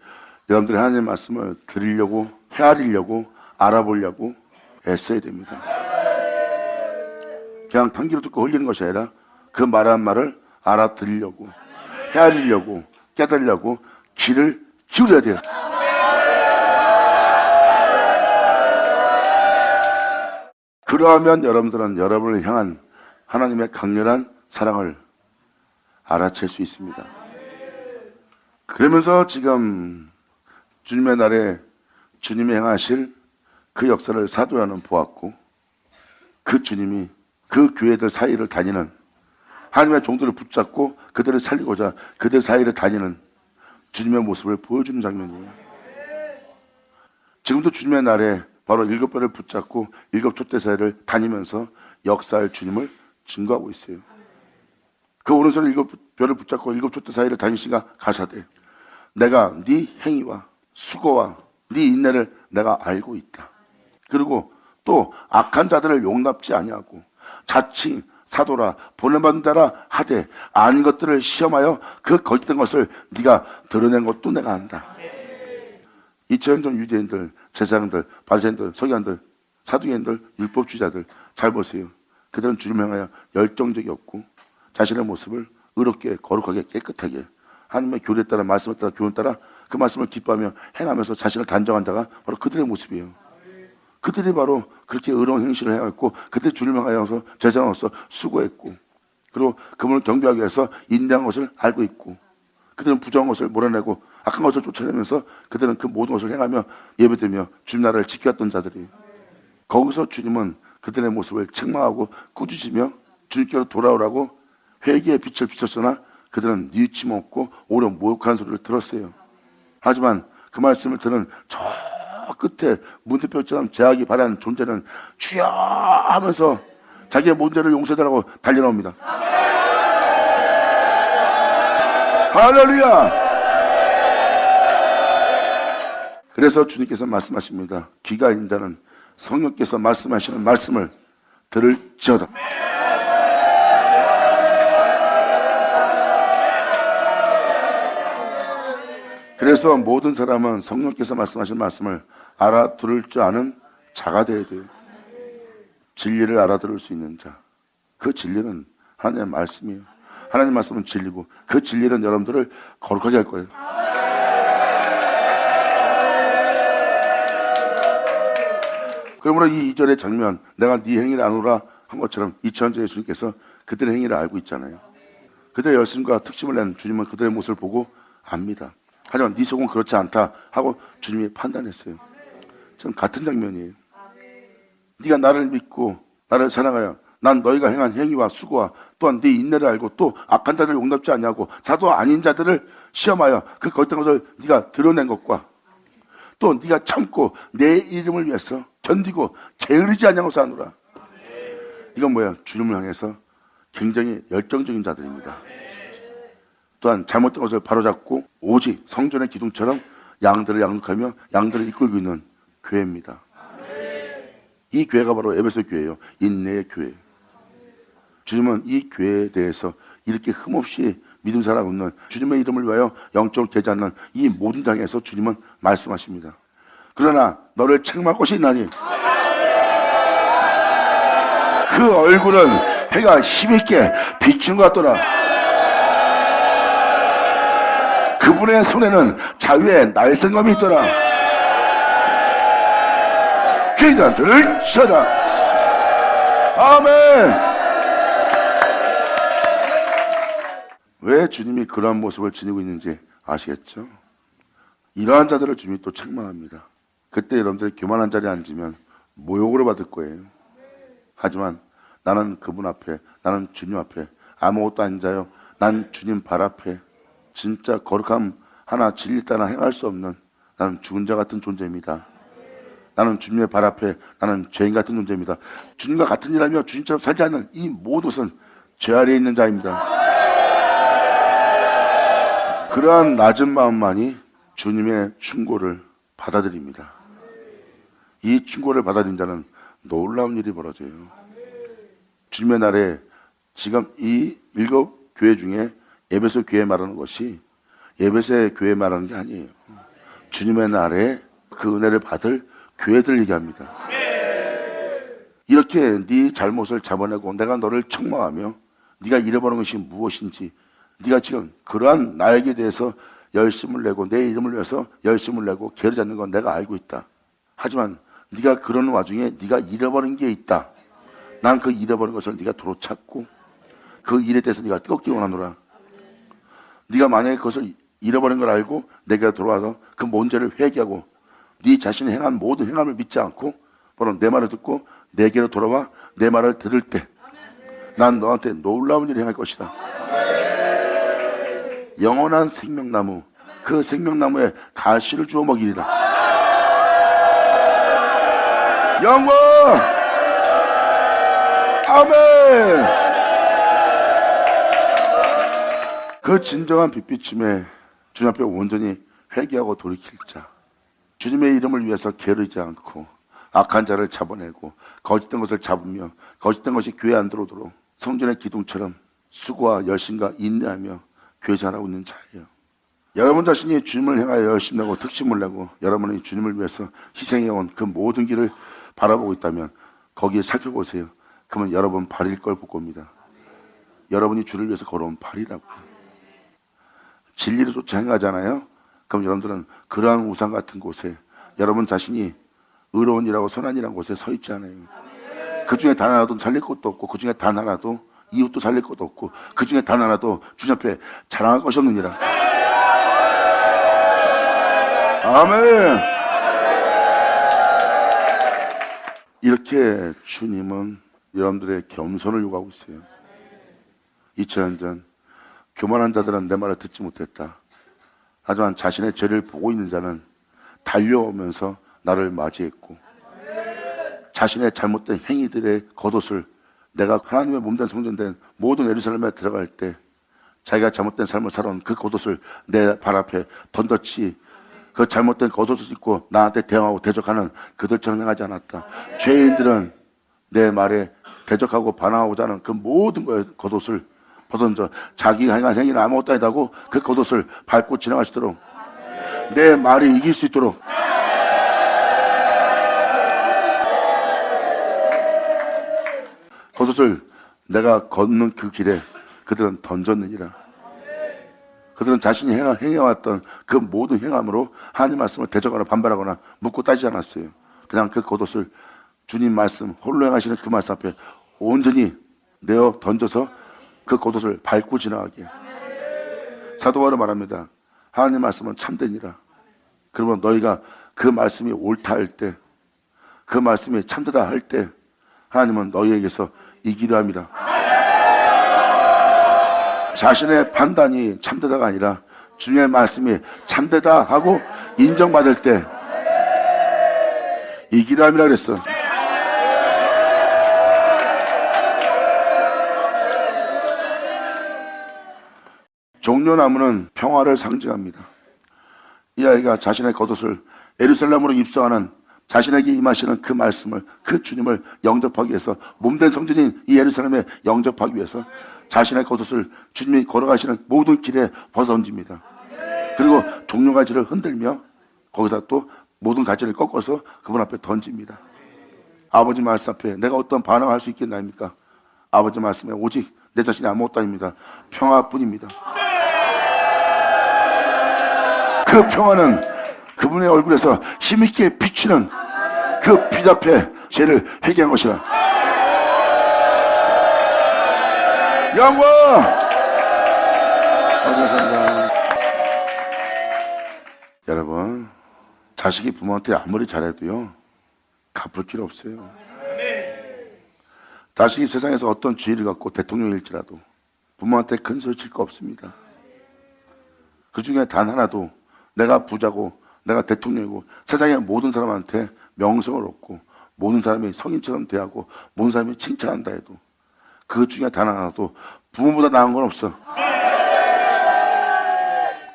여러분들이 하나님의 말씀을 들으려고, 헤아리려고, 알아보려고 애써야 됩니다. 그냥 단기로 듣고 흘리는 것이 아니라 그 말한 말을 알아들으려고, 헤아리려고, 깨달으려고 귀를 기울여야 돼요. 그러하면 여러분들은 여러분을 향한 하나님의 강렬한 사랑을 알아챌 수 있습니다. 그러면서 지금 주님의 날에 주님이 행하실 그 역사를 사도 요한은 보았고, 그 주님이 그 교회들 사이를 다니는 하나님의 종들을 붙잡고 그들을 살리고자 그들 사이를 다니는 주님의 모습을 보여주는 장면이에요. 지금도 주님의 날에 바로 7뼈를 붙잡고 7촛대 사이를 다니면서 역사할 주님을 증거하고 있어요. 그 오른손에 7뼈를 붙잡고 7촛대 사이를 다니시가 가사대 내가 네 행위와 수고와 네 인내를 내가 알고 있다. 그리고 또 악한 자들을 용납지 아니하고 자칭 사도라 보냄받은 자라 하되 아닌 것들을 시험하여 그 거짓된 것을 네가 드러낸 것도 내가 안다. 2000년 전 유대인들, 제사장들, 바리새인들, 서기관들, 사두개인들, 율법주의자들 잘 보세요. 그들은 주님을 향하여 열정적이었고 자신의 모습을 의롭게 거룩하게 깨끗하게 하나님의 교리에 따라 말씀에 따라 교훈에 따라 그 말씀을 기뻐하며 행하면서 자신을 단정한 자가 바로 그들의 모습이에요. 그들이 바로 그렇게 의로운 행실을 해왔고 그들이 주님을 향하여서 제사장으로서 수고했고 그리고 그분을 경배하기 위해서 인내한 것을 알고 있고 그들은 부정한 것을 몰아내고 악한 것을 쫓아내면서 그들은 그 모든 것을 행하며 예배드리며 주님 나라를 지켜왔던 자들이에요. 거기서 주님은 그들의 모습을 책망하고 꾸짖으며 주님께로 돌아오라고 회개의 빛을 비쳤으나 그들은 뉘우침 없고 오히려 모욕하는 소리를 들었어요. 하지만 그 말씀을 들은 저 끝에 문대표처럼 제하기 바라는 존재는 주여 하면서 자기의 모든 죄를 용서해달라고 달려나옵니다. 할렐루야. 그래서 주님께서 말씀하십니다. 귀가 있는 자는 성령께서 말씀하시는 말씀을 들을지어다. 그래서 모든 사람은 성령께서 말씀하신 말씀을 알아들을 줄 아는 자가 되어야 돼요. 진리를 알아들을 수 있는 자. 그 진리는 하나님의 말씀이에요. 하나님 말씀은 진리고 그 진리는 여러분들을 거룩하게 할 거예요. 그러므로 이 2절의 장면, 내가 네 행위를 아노라 한 것처럼 2000년 예수님께서 그들의 행위를 알고 있잖아요. 그들의 열심과 특심을 낸 주님은 그들의 모습을 보고 압니다. 하지만 네 속은 그렇지 않다 하고 주님이 판단했어요. 전 같은 장면이에요. 네가 나를 믿고 나를 사랑하여 난 너희가 행한 행위와 수고와 또한 네 인내를 알고 또 악한 자들을 용납지 않냐고 사도 아닌 자들을 시험하여 그 거짓된 것을 네가 드러낸 것과 또 네가 참고 내 이름을 위해서 견디고 게으르지 않냐고 사노라. 이건 뭐야? 주님을 향해서 굉장히 열정적인 자들입니다. 또한 잘못된 것을 바로잡고 오직 성전의 기둥처럼 양들을 양육하며 양들을 이끌고 있는 교회입니다. 이 교회가 바로 에베소 교회예요. 인내의 교회. 주님은 이 교회에 대해서 이렇게 흠없이 믿음 살아가고 있는 주님의 이름을 위하여 영적으로 되지 않는 이 모든 장에서 주님은 말씀하십니다. 그러나 너를 책망할 것이 있나니 그 얼굴은 해가 힘있게 비춘 것 같더라. 그분의 손에는 자유의 날성검이 있더라. 귀한 들으셔라. 아멘. 왜 주님이 그러한 모습을 지니고 있는지 아시겠죠? 이러한 자들을 주님이 또 책망합니다. 그때 여러분들이 교만한 자리에 앉으면 모욕으로 받을 거예요. 하지만 나는 그분 앞에, 나는 주님 앞에 아무것도 아닌 자요, 난 주님 발 앞에 진짜 거룩함 하나, 진리 하나 행할 수 없는 나는 죽은 자 같은 존재입니다. 나는 주님의 발 앞에 나는 죄인 같은 존재입니다. 주님과 같은 일하며 주님처럼 살지 않는 이 모든 것은 죄 아래에 있는 자입니다. 그러한 낮은 마음만이 주님의 충고를 받아들입니다. 이 충고를 받아들인 자는 놀라운 일이 벌어져요. 주님의 날에 지금 이 7교회 중에 에베소 교회 말하는 것이 에베소의 교회 말하는 게 아니에요. 주님의 날에 그 은혜를 받을 교회들 얘기합니다. 이렇게 네 잘못을 잡아내고 내가 너를 책망하며 네가 잃어버린 것이 무엇인지, 네가 지금 그러한 나에게 대해서 열심을 내고 내 이름을 위해서 열심을 내고 게으르지 않는 건 내가 알고 있다. 하지만 네가 그러는 와중에 네가 잃어버린 게 있다. 난 그 잃어버린 것을 네가 도로 찾고 그 일에 대해서 네가 뜨겁게 원하노라. 네가 만약에 그것을 잃어버린 걸 알고 내게 돌아와서 그 문제를 회개하고 네 자신이 행한 모든 행함을 믿지 않고 바로 내 말을 듣고 내게로 돌아와 내 말을 들을 때 난 너한테 놀라운 일을 행할 것이다. 영원한 생명나무, 그 생명나무에 가시를 주어 먹이리라. 영원! 아멘! 그 진정한 빛비침에 주님 앞에 온전히 회개하고 돌이킬 자, 주님의 이름을 위해서 게으르지 않고 악한 자를 잡아내고 거짓된 것을 잡으며 거짓된 것이 교회 안 들어오도록 성전의 기둥처럼 수고와 열심과 인내하며 교회 잘하고 있는 자예요. 여러분 자신이 주님을 향하여 열심히 내고 특심을 내고 여러분이 주님을 위해서 희생해온 그 모든 길을 바라보고 있다면 거기에 살펴보세요. 그러면 여러분 발일 걸 볼 겁니다. 여러분이 주를 위해서 걸어온 발이라고. 진리를 쫓아 행하잖아요. 그럼 여러분들은 그러한 우상 같은 곳에 여러분 자신이 의로운 일하고 선한 일한 곳에 서 있지 않아요. 그 중에 단 하나도 살릴 것도 없고 그 중에 단 하나도 이웃도 살릴 것도 없고 그 중에 단 하나도 주님 앞에 자랑할 것이 없느니라. 아멘. 이렇게 주님은 여러분들의 겸손을 요구하고 있어요. 2000년 전 교만한 자들은 내 말을 듣지 못했다. 하지만 자신의 죄를 보고 있는 자는 달려오면서 나를 맞이했고 자신의 잘못된 행위들의 겉옷을 내가 하나님의 몸된 성전된 모든 예루살렘에 들어갈 때 자기가 잘못된 삶을 살아온 그 겉옷을 내 발 앞에 던졌지, 그 잘못된 겉옷을 입고 나한테 대응하고 대적하는 그들처럼 행하지 않았다. 죄인들은 내 말에 대적하고 반항하고자 하는 그 모든 겉옷을 벗어던져 자기가 행한 행위는 아무것도 아니다고 그 겉옷을 밟고 지나가시도록 내 말이 이길 수 있도록 겉옷을 내가 걷는 그 길에 그들은 던졌느니라. 그들은 자신이 행해왔던 그 모든 행함으로 하나님 말씀을 대적하거나 반발하거나 묻고 따지지 않았어요. 그냥 그 겉옷을 주님 말씀, 홀로 행하시는 그 말씀 앞에 온전히 내어 던져서 그 겉옷을 밟고 지나가게. 사도 바울은 말합니다. 하나님 말씀은 참되니라. 그러면 너희가 그 말씀이 옳다 할 때, 그 말씀이 참되다 할 때 하나님은 너희에게서 이기려 함이라. 자신의 판단이 참되다가 아니라 주님의 말씀이 참되다 하고 인정받을 때 이기려 함이라 그랬어. 종려나무는 평화를 상징합니다. 이 아이가 자신의 겉옷을 예루살렘으로 입성하는 자신에게 임하시는 그 말씀을, 그 주님을 영접하기 위해서, 몸된 성전인 이 예루살렘에 영접하기 위해서 자신의 겉옷을 주님이 걸어가시는 모든 길에 벗어던집니다. 그리고 종려가지를 흔들며 거기다 또 모든 가지를 꺾어서 그분 앞에 던집니다. 아버지 말씀 앞에 내가 어떤 반응을 할 수 있겠나입니까? 아버지 말씀에 오직 내 자신이 아무것도 아닙니다. 평화뿐입니다. 그 평화는 그분의 얼굴에서 힘있게 비추는 그 빛 앞에 죄를 회개한 것이라. 영광! 감사합니다. 여러분, 자식이 부모한테 아무리 잘해도요, 갚을 필요 없어요. 자식이 세상에서 어떤 지위를 갖고 대통령일지라도 부모한테 큰 소리 칠 거 없습니다. 그 중에 단 하나도 내가 부자고 내가 대통령이고 세상의 모든 사람한테 명성을 얻고 모든 사람이 성인처럼 대하고 모든 사람이 칭찬한다 해도 그 중에 단 하나도 부모보다 나은 건 없어.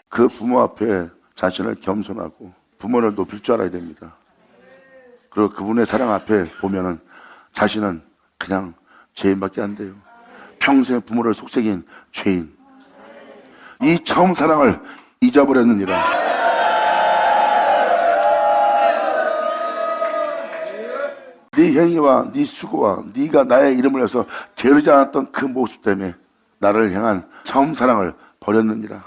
그 부모 앞에 자신을 겸손하고 부모를 높일 줄 알아야 됩니다. 그리고 그분의 사랑 앞에 보면은 자신은 그냥 죄인밖에 안 돼요. 평생 부모를 속삭인 죄인. 이 처음 사랑을 잊어버렸느니라. 네 행위와 네 수고와 네가 나의 이름을 해서 게으르지 않았던 그 모습 때문에 나를 향한 처음 사랑을 버렸느니라.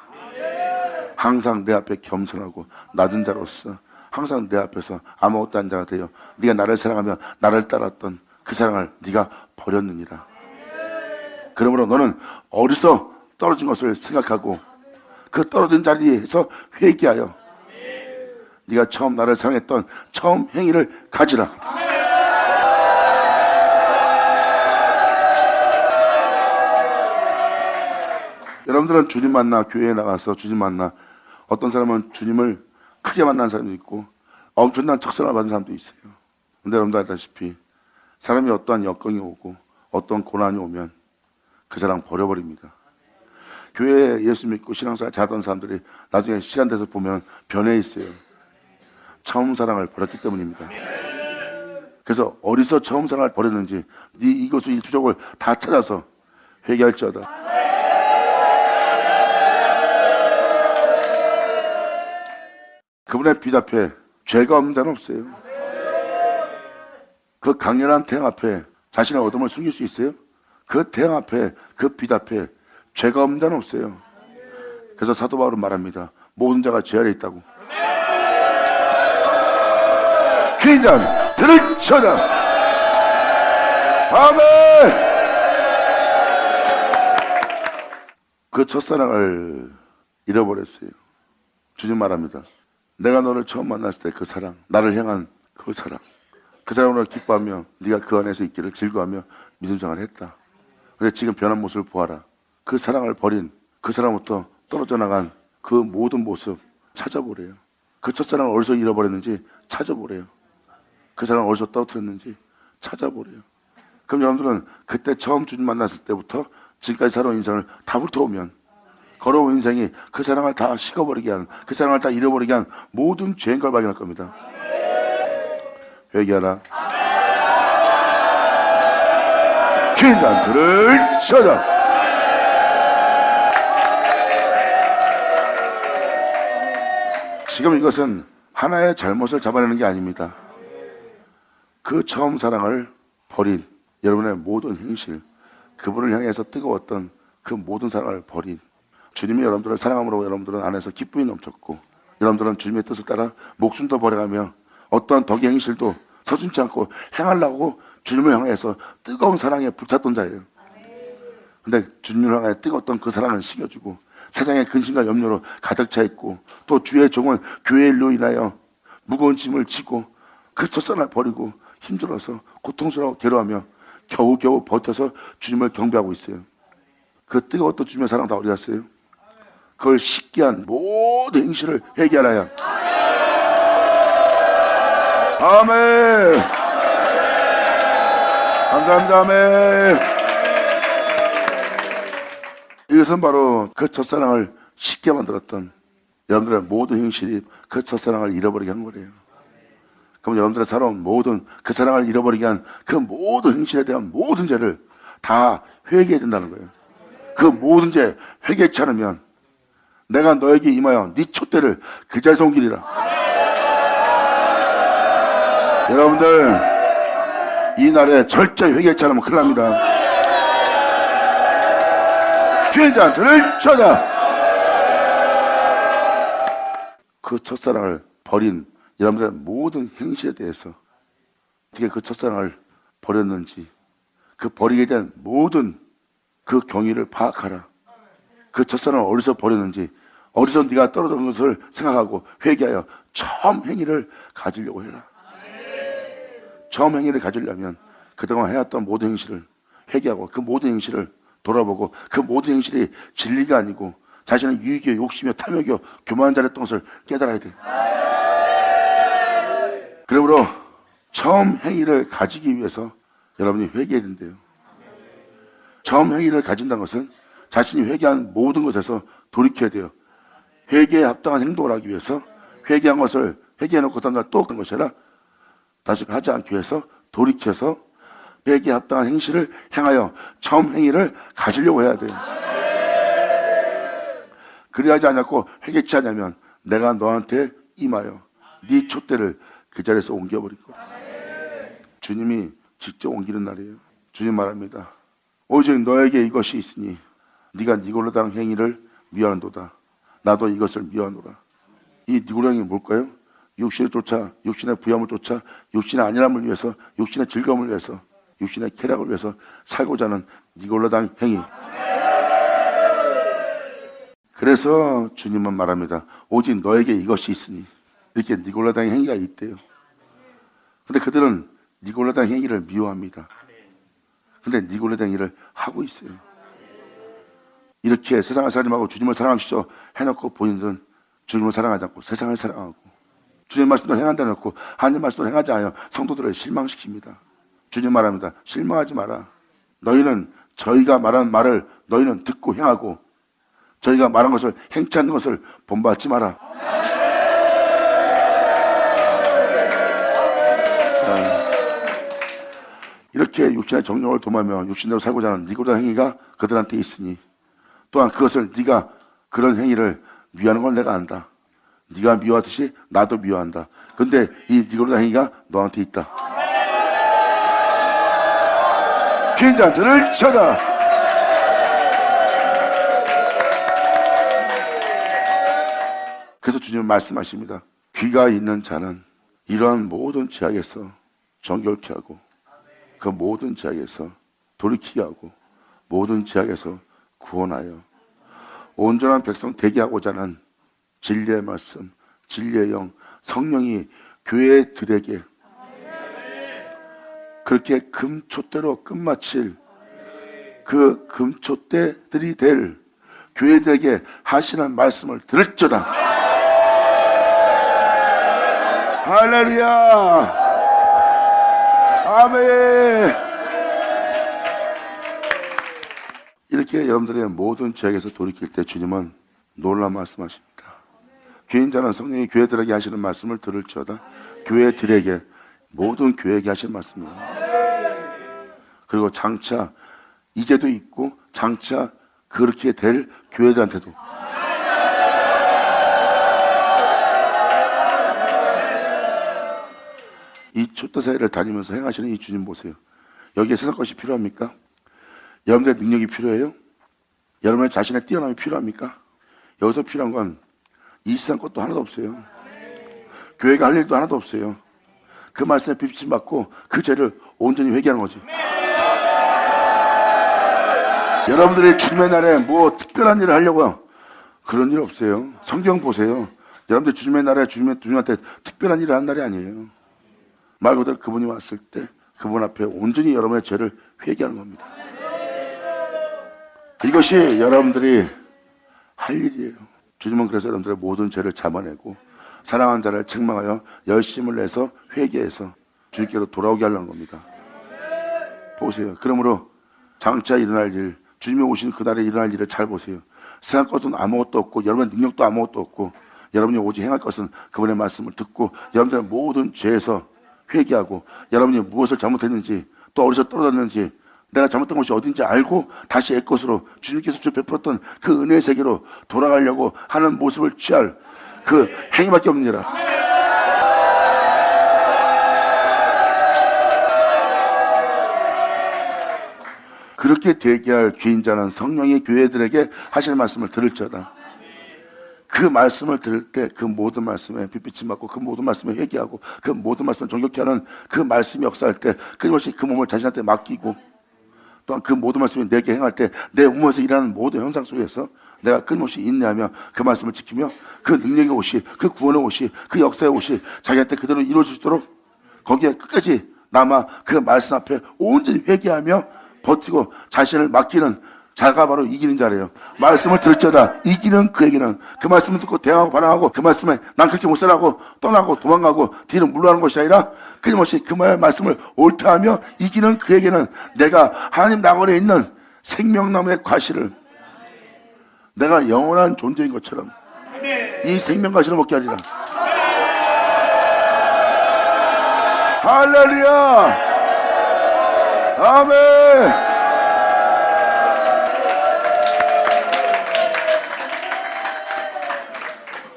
항상 내 앞에 겸손하고 낮은 자로서 항상 내 앞에서 아무것도 안 자가 되어 네가 나를 사랑하며 나를 따랐던 그 사랑을 네가 버렸느니라. 그러므로 너는 어디서 떨어진 것을 생각하고 그 떨어진 자리에서 회개하여 네가 처음 나를 사랑했던 처음 행위를 가지라. 여러분들은 주님 만나 교회에 나가서 주님 만나 어떤 사람은 주님을 크게 만난 사람도 있고 엄청난 척선을 받은 사람도 있어요. 근데 여러분들 알다시피 사람이 어떠한 역경이 오고 어떤 고난이 오면 그 사람 버려버립니다. 교회에 예수 믿고 신앙생활 잘하던 사람들이 나중에 시간 돼서 보면 변해 있어요. 처음 사랑을 버렸기 때문입니다. 그래서 어디서 처음 사랑을 버렸는지 네 이것을 이 투족을 다 찾아서 회개할지어다. 그분의 빛 앞에 죄가 없는 자는 없어요. 그 강렬한 태양 앞에 자신의 어둠을 숨길 수 있어요? 그 태양 앞에, 그 빛 앞에 죄가 없는 자는 없어요. 그래서 사도 바울은 말합니다. 모든 자가 죄 아래 있다고. 귀인 자는 들을지어다. 아멘. 그 첫사랑을 잃어버렸어요. 주님 말합니다. 내가 너를 처음 만났을 때 그 사랑, 나를 향한 그 사랑, 그 사랑으로 기뻐하며 네가 그 안에서 있기를 즐거워하며 믿음생활을 했다. 근데 지금 변한 모습을 보아라. 그 사랑을 버린 그 사랑부터 떨어져 나간 그 모든 모습 찾아보래요. 그 첫사랑을 어디서 잃어버렸는지 찾아보래요. 그 사랑을 어디서 떨어뜨렸는지 찾아보래요. 그럼 여러분들은 그때 처음 주님 만났을 때부터 지금까지 살아온 인생을 다 훑어오면 걸어온 인생이 그 사랑을 다 식어버리게 한, 그 사랑을 다 잃어버리게 한 모든 죄인 걸 발견할 겁니다. 회개하라. 귀인단 들을지어다. 지금 이것은 하나의 잘못을 잡아내는 게 아닙니다. 그 처음 사랑을 버린 여러분의 모든 행실, 그분을 향해서 뜨거웠던 그 모든 사랑을 버린 주님이 여러분들을 사랑함으로 여러분들은 안에서 기쁨이 넘쳤고 여러분들은 주님의 뜻을 따라 목숨도 버려가며 어떠한 덕의 행실도 서슴지 않고 행하려고 주님을 향해서 뜨거운 사랑에 불탔던 자예요. 근데 주님을 향해 뜨거웠던 그 사랑을 식여주고 세상의 근심과 염려로 가득 차 있고 또 주의 종은 교회의 일로 인하여 무거운 짐을 지고 그 첫사랑을 버리고 힘들어서 고통스러워 괴로워하며 겨우겨우 버텨서 주님을 경배하고 있어요. 그 뜨거웠던 주님의 사랑 다 어디 갔어요? 그걸 식게 한 모든 행실을 회개하라야. 아멘. 감사합니다. 아멘. 이것은 바로 그 첫사랑을 식게 만들었던 여러분들의 모든 행실이 그 첫사랑을 잃어버리게 한 거래요. 그럼 여러분들의 살아온 모든 그 사랑을 잃어버리게 한 그 모든 행실에 대한 모든 죄를 다 회개해야 된다는 거예요. 그 모든 죄 회개치 않으면 내가 너에게 임하여 네 촛대를 그 자리에서 옮기리라. 여러분들 이 날에 절대 회개치 않으면 큰일 납니다. 피해자들을 쳐다. 그 첫사랑을 버린 여러분들의 모든 행실에 대해서 어떻게 그 첫사랑을 버렸는지, 그 버리게 된 모든 그 경위를 파악하라. 그 첫사랑을 어디서 버렸는지, 어디서 네가 떨어진 것을 생각하고 회개하여 처음 행위를 가지려고 해라. 처음 행위를 가지려면 그동안 해왔던 모든 행실을 회개하고 그 모든 행실을 돌아보고 그 모든 행실이 진리가 아니고 자신의 유익이요 욕심이요 탐욕이요 교만한 자리였던 것을 깨달아야 돼. 그러므로 처음 행위를 가지기 위해서 여러분이 회개해야 된대요. 처음 행위를 가진다는 것은 자신이 회개한 모든 것에서 돌이켜야 돼요. 회개에 합당한 행동을 하기 위해서 회개한 것을 회개해놓고 또 그런 것이 아니라 다시 하지 않기 위해서 돌이켜서 회개에 합당한 행실을 행하여 처음 행위를 가지려고 해야 돼요. 그리하지 않고 회개치 않으면 내가 너한테 임하여 네 촛대를 그 자리에서 옮겨버릴 거야. 주님이 직접 옮기는 날이에요. 주님 말합니다. 오직 너에게 이것이 있으니 네가 니골라당 행위를 미워한도다. 나도 이것을 미워하노라. 이 니골라당이 뭘까요? 육신을 쫓아, 육신의 부여함을 쫓아, 육신의 안일함을 위해서, 육신의 즐거움을 위해서, 육신의 쾌락을 위해서 살고자 하는 니골라당 행위. 그래서 주님은 말합니다. 오직 너에게 이것이 있으니. 이렇게 니골라당 행위가 있대요. 근데 그들은 니골라당 행위를 미워합니다. 근데 니골라당 행위를 하고 있어요. 이렇게 세상을 살지 말고 주님을 사랑하시죠 해놓고 본인들은 주님을 사랑하지 않고 세상을 사랑하고 주님 말씀도 행한다 해놓고 하나님 말씀도 행하지 않아요. 성도들을 실망시킵니다. 주님 말합니다. 실망하지 마라. 너희는 저희가 말한 말을 너희는 듣고 행하고 저희가 말한 것을 행치 않는 것을 본받지 마라. 이렇게 육신의 정욕을 도모하며 육신대로 살고자 하는 니골라당 행위가 그들한테 있으니 또한 그것을 네가 그런 행위를 미워하는 걸 내가 안다. 네가 미워하듯이 나도 미워한다. 그런데 이 니골라당 행위가 너한테 있다. 피인자들을 쳐다. 그래서 주님은 말씀하십니다. 귀가 있는 자는 이러한 모든 죄악에서 정결케 하고 그 모든 죄악에서 돌이키게 하고 모든 죄악에서 구원하여 온전한 백성 되게 하고자 하는 진리의 말씀, 진리의 영, 성령이 교회들에게 그렇게 금촛대로 끝마칠 그 금촛대들이 될 교회들에게 하시는 말씀을 들을지어다. 할렐루야. 아멘. 이렇게 여러분들의 모든 죄악에서 돌이킬 때 주님은 놀라운 말씀하십니다. 교인자는 성령이 교회들에게 하시는 말씀을 들을지어다. 교회들에게 모든 교회에게 하시는 말씀이에요. 그리고 장차 이제도 있고 장차 그렇게 될 교회들한테도 이 촛대 사이를 다니면서 행하시는 이 주님 보세요. 여기에 세상 것이 필요합니까? 여러분들의 능력이 필요해요? 여러분의 자신의 뛰어남이 필요합니까? 여기서 필요한 건 이 세상 것도 하나도 없어요. 교회가 할 일도 하나도 없어요. 그 말씀에 빚임 받고 그 죄를 온전히 회개하는 거지. 여러분들이 주님의 날에 뭐 특별한 일을 하려고요? 그런 일 없어요. 성경 보세요. 여러분들 주님의 날에 주님한테 특별한 일을 하는 날이 아니에요. 말 그대로 그분이 왔을 때 그분 앞에 온전히 여러분의 죄를 회개하는 겁니다. 이것이 여러분들이 할 일이에요. 주님은 그래서 여러분들의 모든 죄를 잡아내고 사랑하는 자를 책망하여 열심을 내서 회개해서 주님께로 돌아오게 하려는 겁니다. 보세요. 그러므로 장차 일어날 일, 주님이 오신 그날에 일어날 일을 잘 보세요. 세상 것은 아무것도 없고 여러분의 능력도 아무것도 없고 여러분이 오직 행할 것은 그분의 말씀을 듣고 여러분들의 모든 죄에서 회개하고 여러분이 무엇을 잘못했는지 또 어디서 떨어졌는지 내가 잘못한 것이 어딘지 알고 다시 옛것으로 주님께서 주 베풀었던 그 은혜의 세계로 돌아가려고 하는 모습을 취할 그 행위밖에 없느니라. 그렇게 대기할 귀인자는 성령이 교회들에게 하시는 말씀을 들을지어다. 그 말씀을 들을 때 그 모든 말씀에 빛빛이 맞고 그 모든 말씀에 회개하고 그 모든 말씀을 정결케 하는 그 말씀이 역사할 때 끊임없이 그 몸을 자신한테 맡기고 또한 그 모든 말씀이 내게 행할 때 내 몸에서 일하는 모든 현상 속에서 내가 끊임없이 인내하며 그 말씀을 지키며 그 능력의 옷이 그 구원의 옷이 그 역사의 옷이 자기한테 그대로 이루어질 수 있도록 거기에 끝까지 남아 그 말씀 앞에 온전히 회개하며 버티고 자신을 맡기는 자가 바로 이기는 자래요. 말씀을 들을지어다. 이기는 그에게는 그 말씀을 듣고 대항하고 반항하고 그 말씀에 난 그렇게 못 살아고 떠나고 도망가고 뒤로 물러가는 것이 아니라 끊임없이 그 말씀을 옳다하며 이기는 그에게는 내가 하나님 나원에 있는 생명나무의 과실을 내가 영원한 존재인 것처럼 이 생명과실을 먹게 하리라. 할렐루야. 아멘.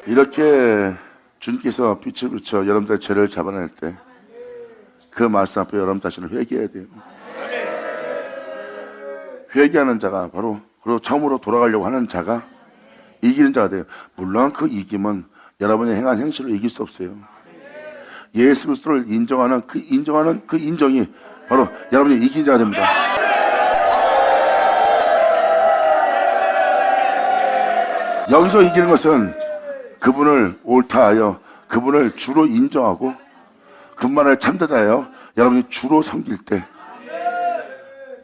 이렇게 주님께서 빛을 비춰 여러분들의 죄를 잡아낼 때 그 말씀 앞에 여러분 자신을 회개해야 돼요. 회개하는 자가 바로 그리고 처음으로 돌아가려고 하는 자가 이기는 자가 돼요. 물론 그 이김은 여러분이 행한 행실로 이길 수 없어요. 예수 그리스도를 인정하는 그 인정이 바로 여러분이 이긴 자가 됩니다. 여기서 이기는 것은 그분을 옳다하여 그분을 주로 인정하고 그분만을 참되다하여 여러분이 주로 섬길 때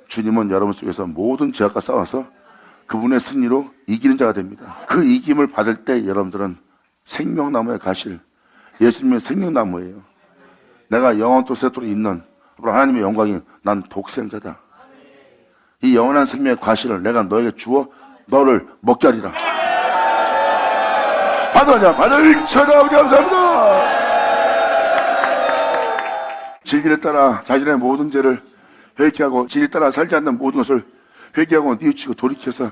주님은 여러분 속에서 모든 죄악과 싸워서 그분의 승리로 이기는 자가 됩니다. 그 이김을 받을 때 여러분들은 생명나무에 가실 예수님의 생명나무예요. 내가 영원토 세토록 있는 하나님의 영광이 난 독생자다. 이 영원한 생명의 과실을 내가 너에게 주어 너를 먹게 하리라. 받아자 받을 쳐다 아버지 감사합니다. 진리를 따라 자신의 모든 죄를 회개하고 진리를 따라 살지 않는 모든 것을 회개하고 뉘우치고 돌이켜서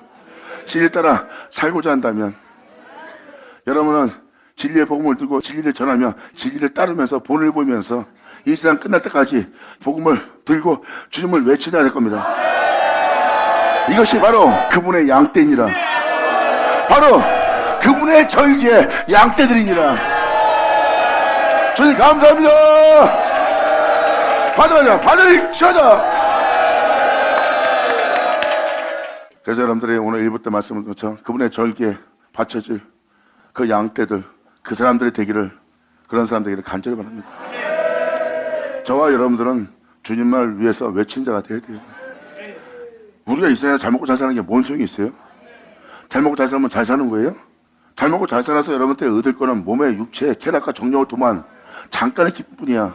진리를 따라 살고자 한다면 여러분은 진리의 복음을 들고 진리를 전하며 진리를 따르면서 본을 보이면서 이 세상 끝날 때까지 복음을 들고 주님을 외쳐야 될 겁니다. 이것이 바로 그분의 양떼니라. 바로 그분의 절기의 양떼들이니라. 주님 감사합니다. 받아자 받을 쳐자. 그래서 여러분들이 오늘 1부 때 말씀을 그렇죠. 그분의 절기에 바쳐질 그 양떼들 그 사람들이 되기를 그런 사람 되기를 간절히 바랍니다. 저와 여러분들은 주님을 위해서 외친 자가 되어야 돼요. 우리가 이 세상에 잘 먹고 잘 사는 게 뭔 소용이 있어요? 잘 먹고 잘 살면 잘 사는 거예요? 잘 먹고 잘 살아서 여러분한테 얻을 거는 몸의 육체의 쾌락과 정욕을 도만 잠깐의 기쁨뿐이야.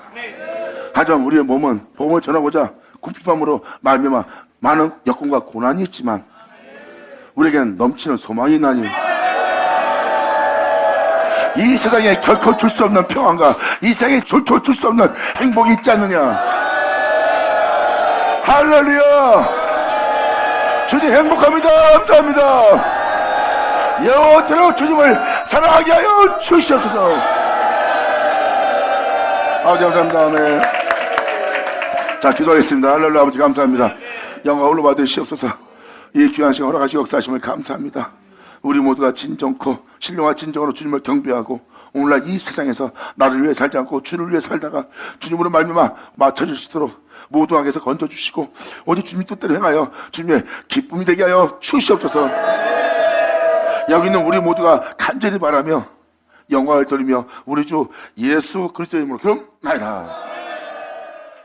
하지만 우리의 몸은 복음을 전하고자 궁핍함으로 말미암아 많은 여건과 고난이 있지만 우리에게는 넘치는 소망이 있나니 이 세상에 결코 줄 수 없는 평안과 이 세상에 결코 줄 수 없는 행복이 있지 않느냐. 할렐루야. 주님 행복합니다. 감사합니다. 영원토록 주님을 사랑하게 하여 주시옵소서. 아버지 감사합니다. 아멘. 자 기도하겠습니다. 할렐루야. 아버지 감사합니다. 영광 올로 받으시옵소서. 이 귀한 시간 허락하시고 역사하심을 감사합니다. 우리 모두가 진정코 신령한 진정으로 주님을 경배하고 오늘날 이 세상에서 나를 위해 살지 않고 주를 위해 살다가 주님으로 말미암아 맞춰질 수 있도록 모든 악에서 건져주시고 오직 주님 뜻대로 행하여 주님의 기쁨이 되게 하여 주시옵소서. 여기 있는 우리 모두가 간절히 바라며 영광을 돌리며 우리 주 예수 그리스도의 이름으로 그럼 나이다.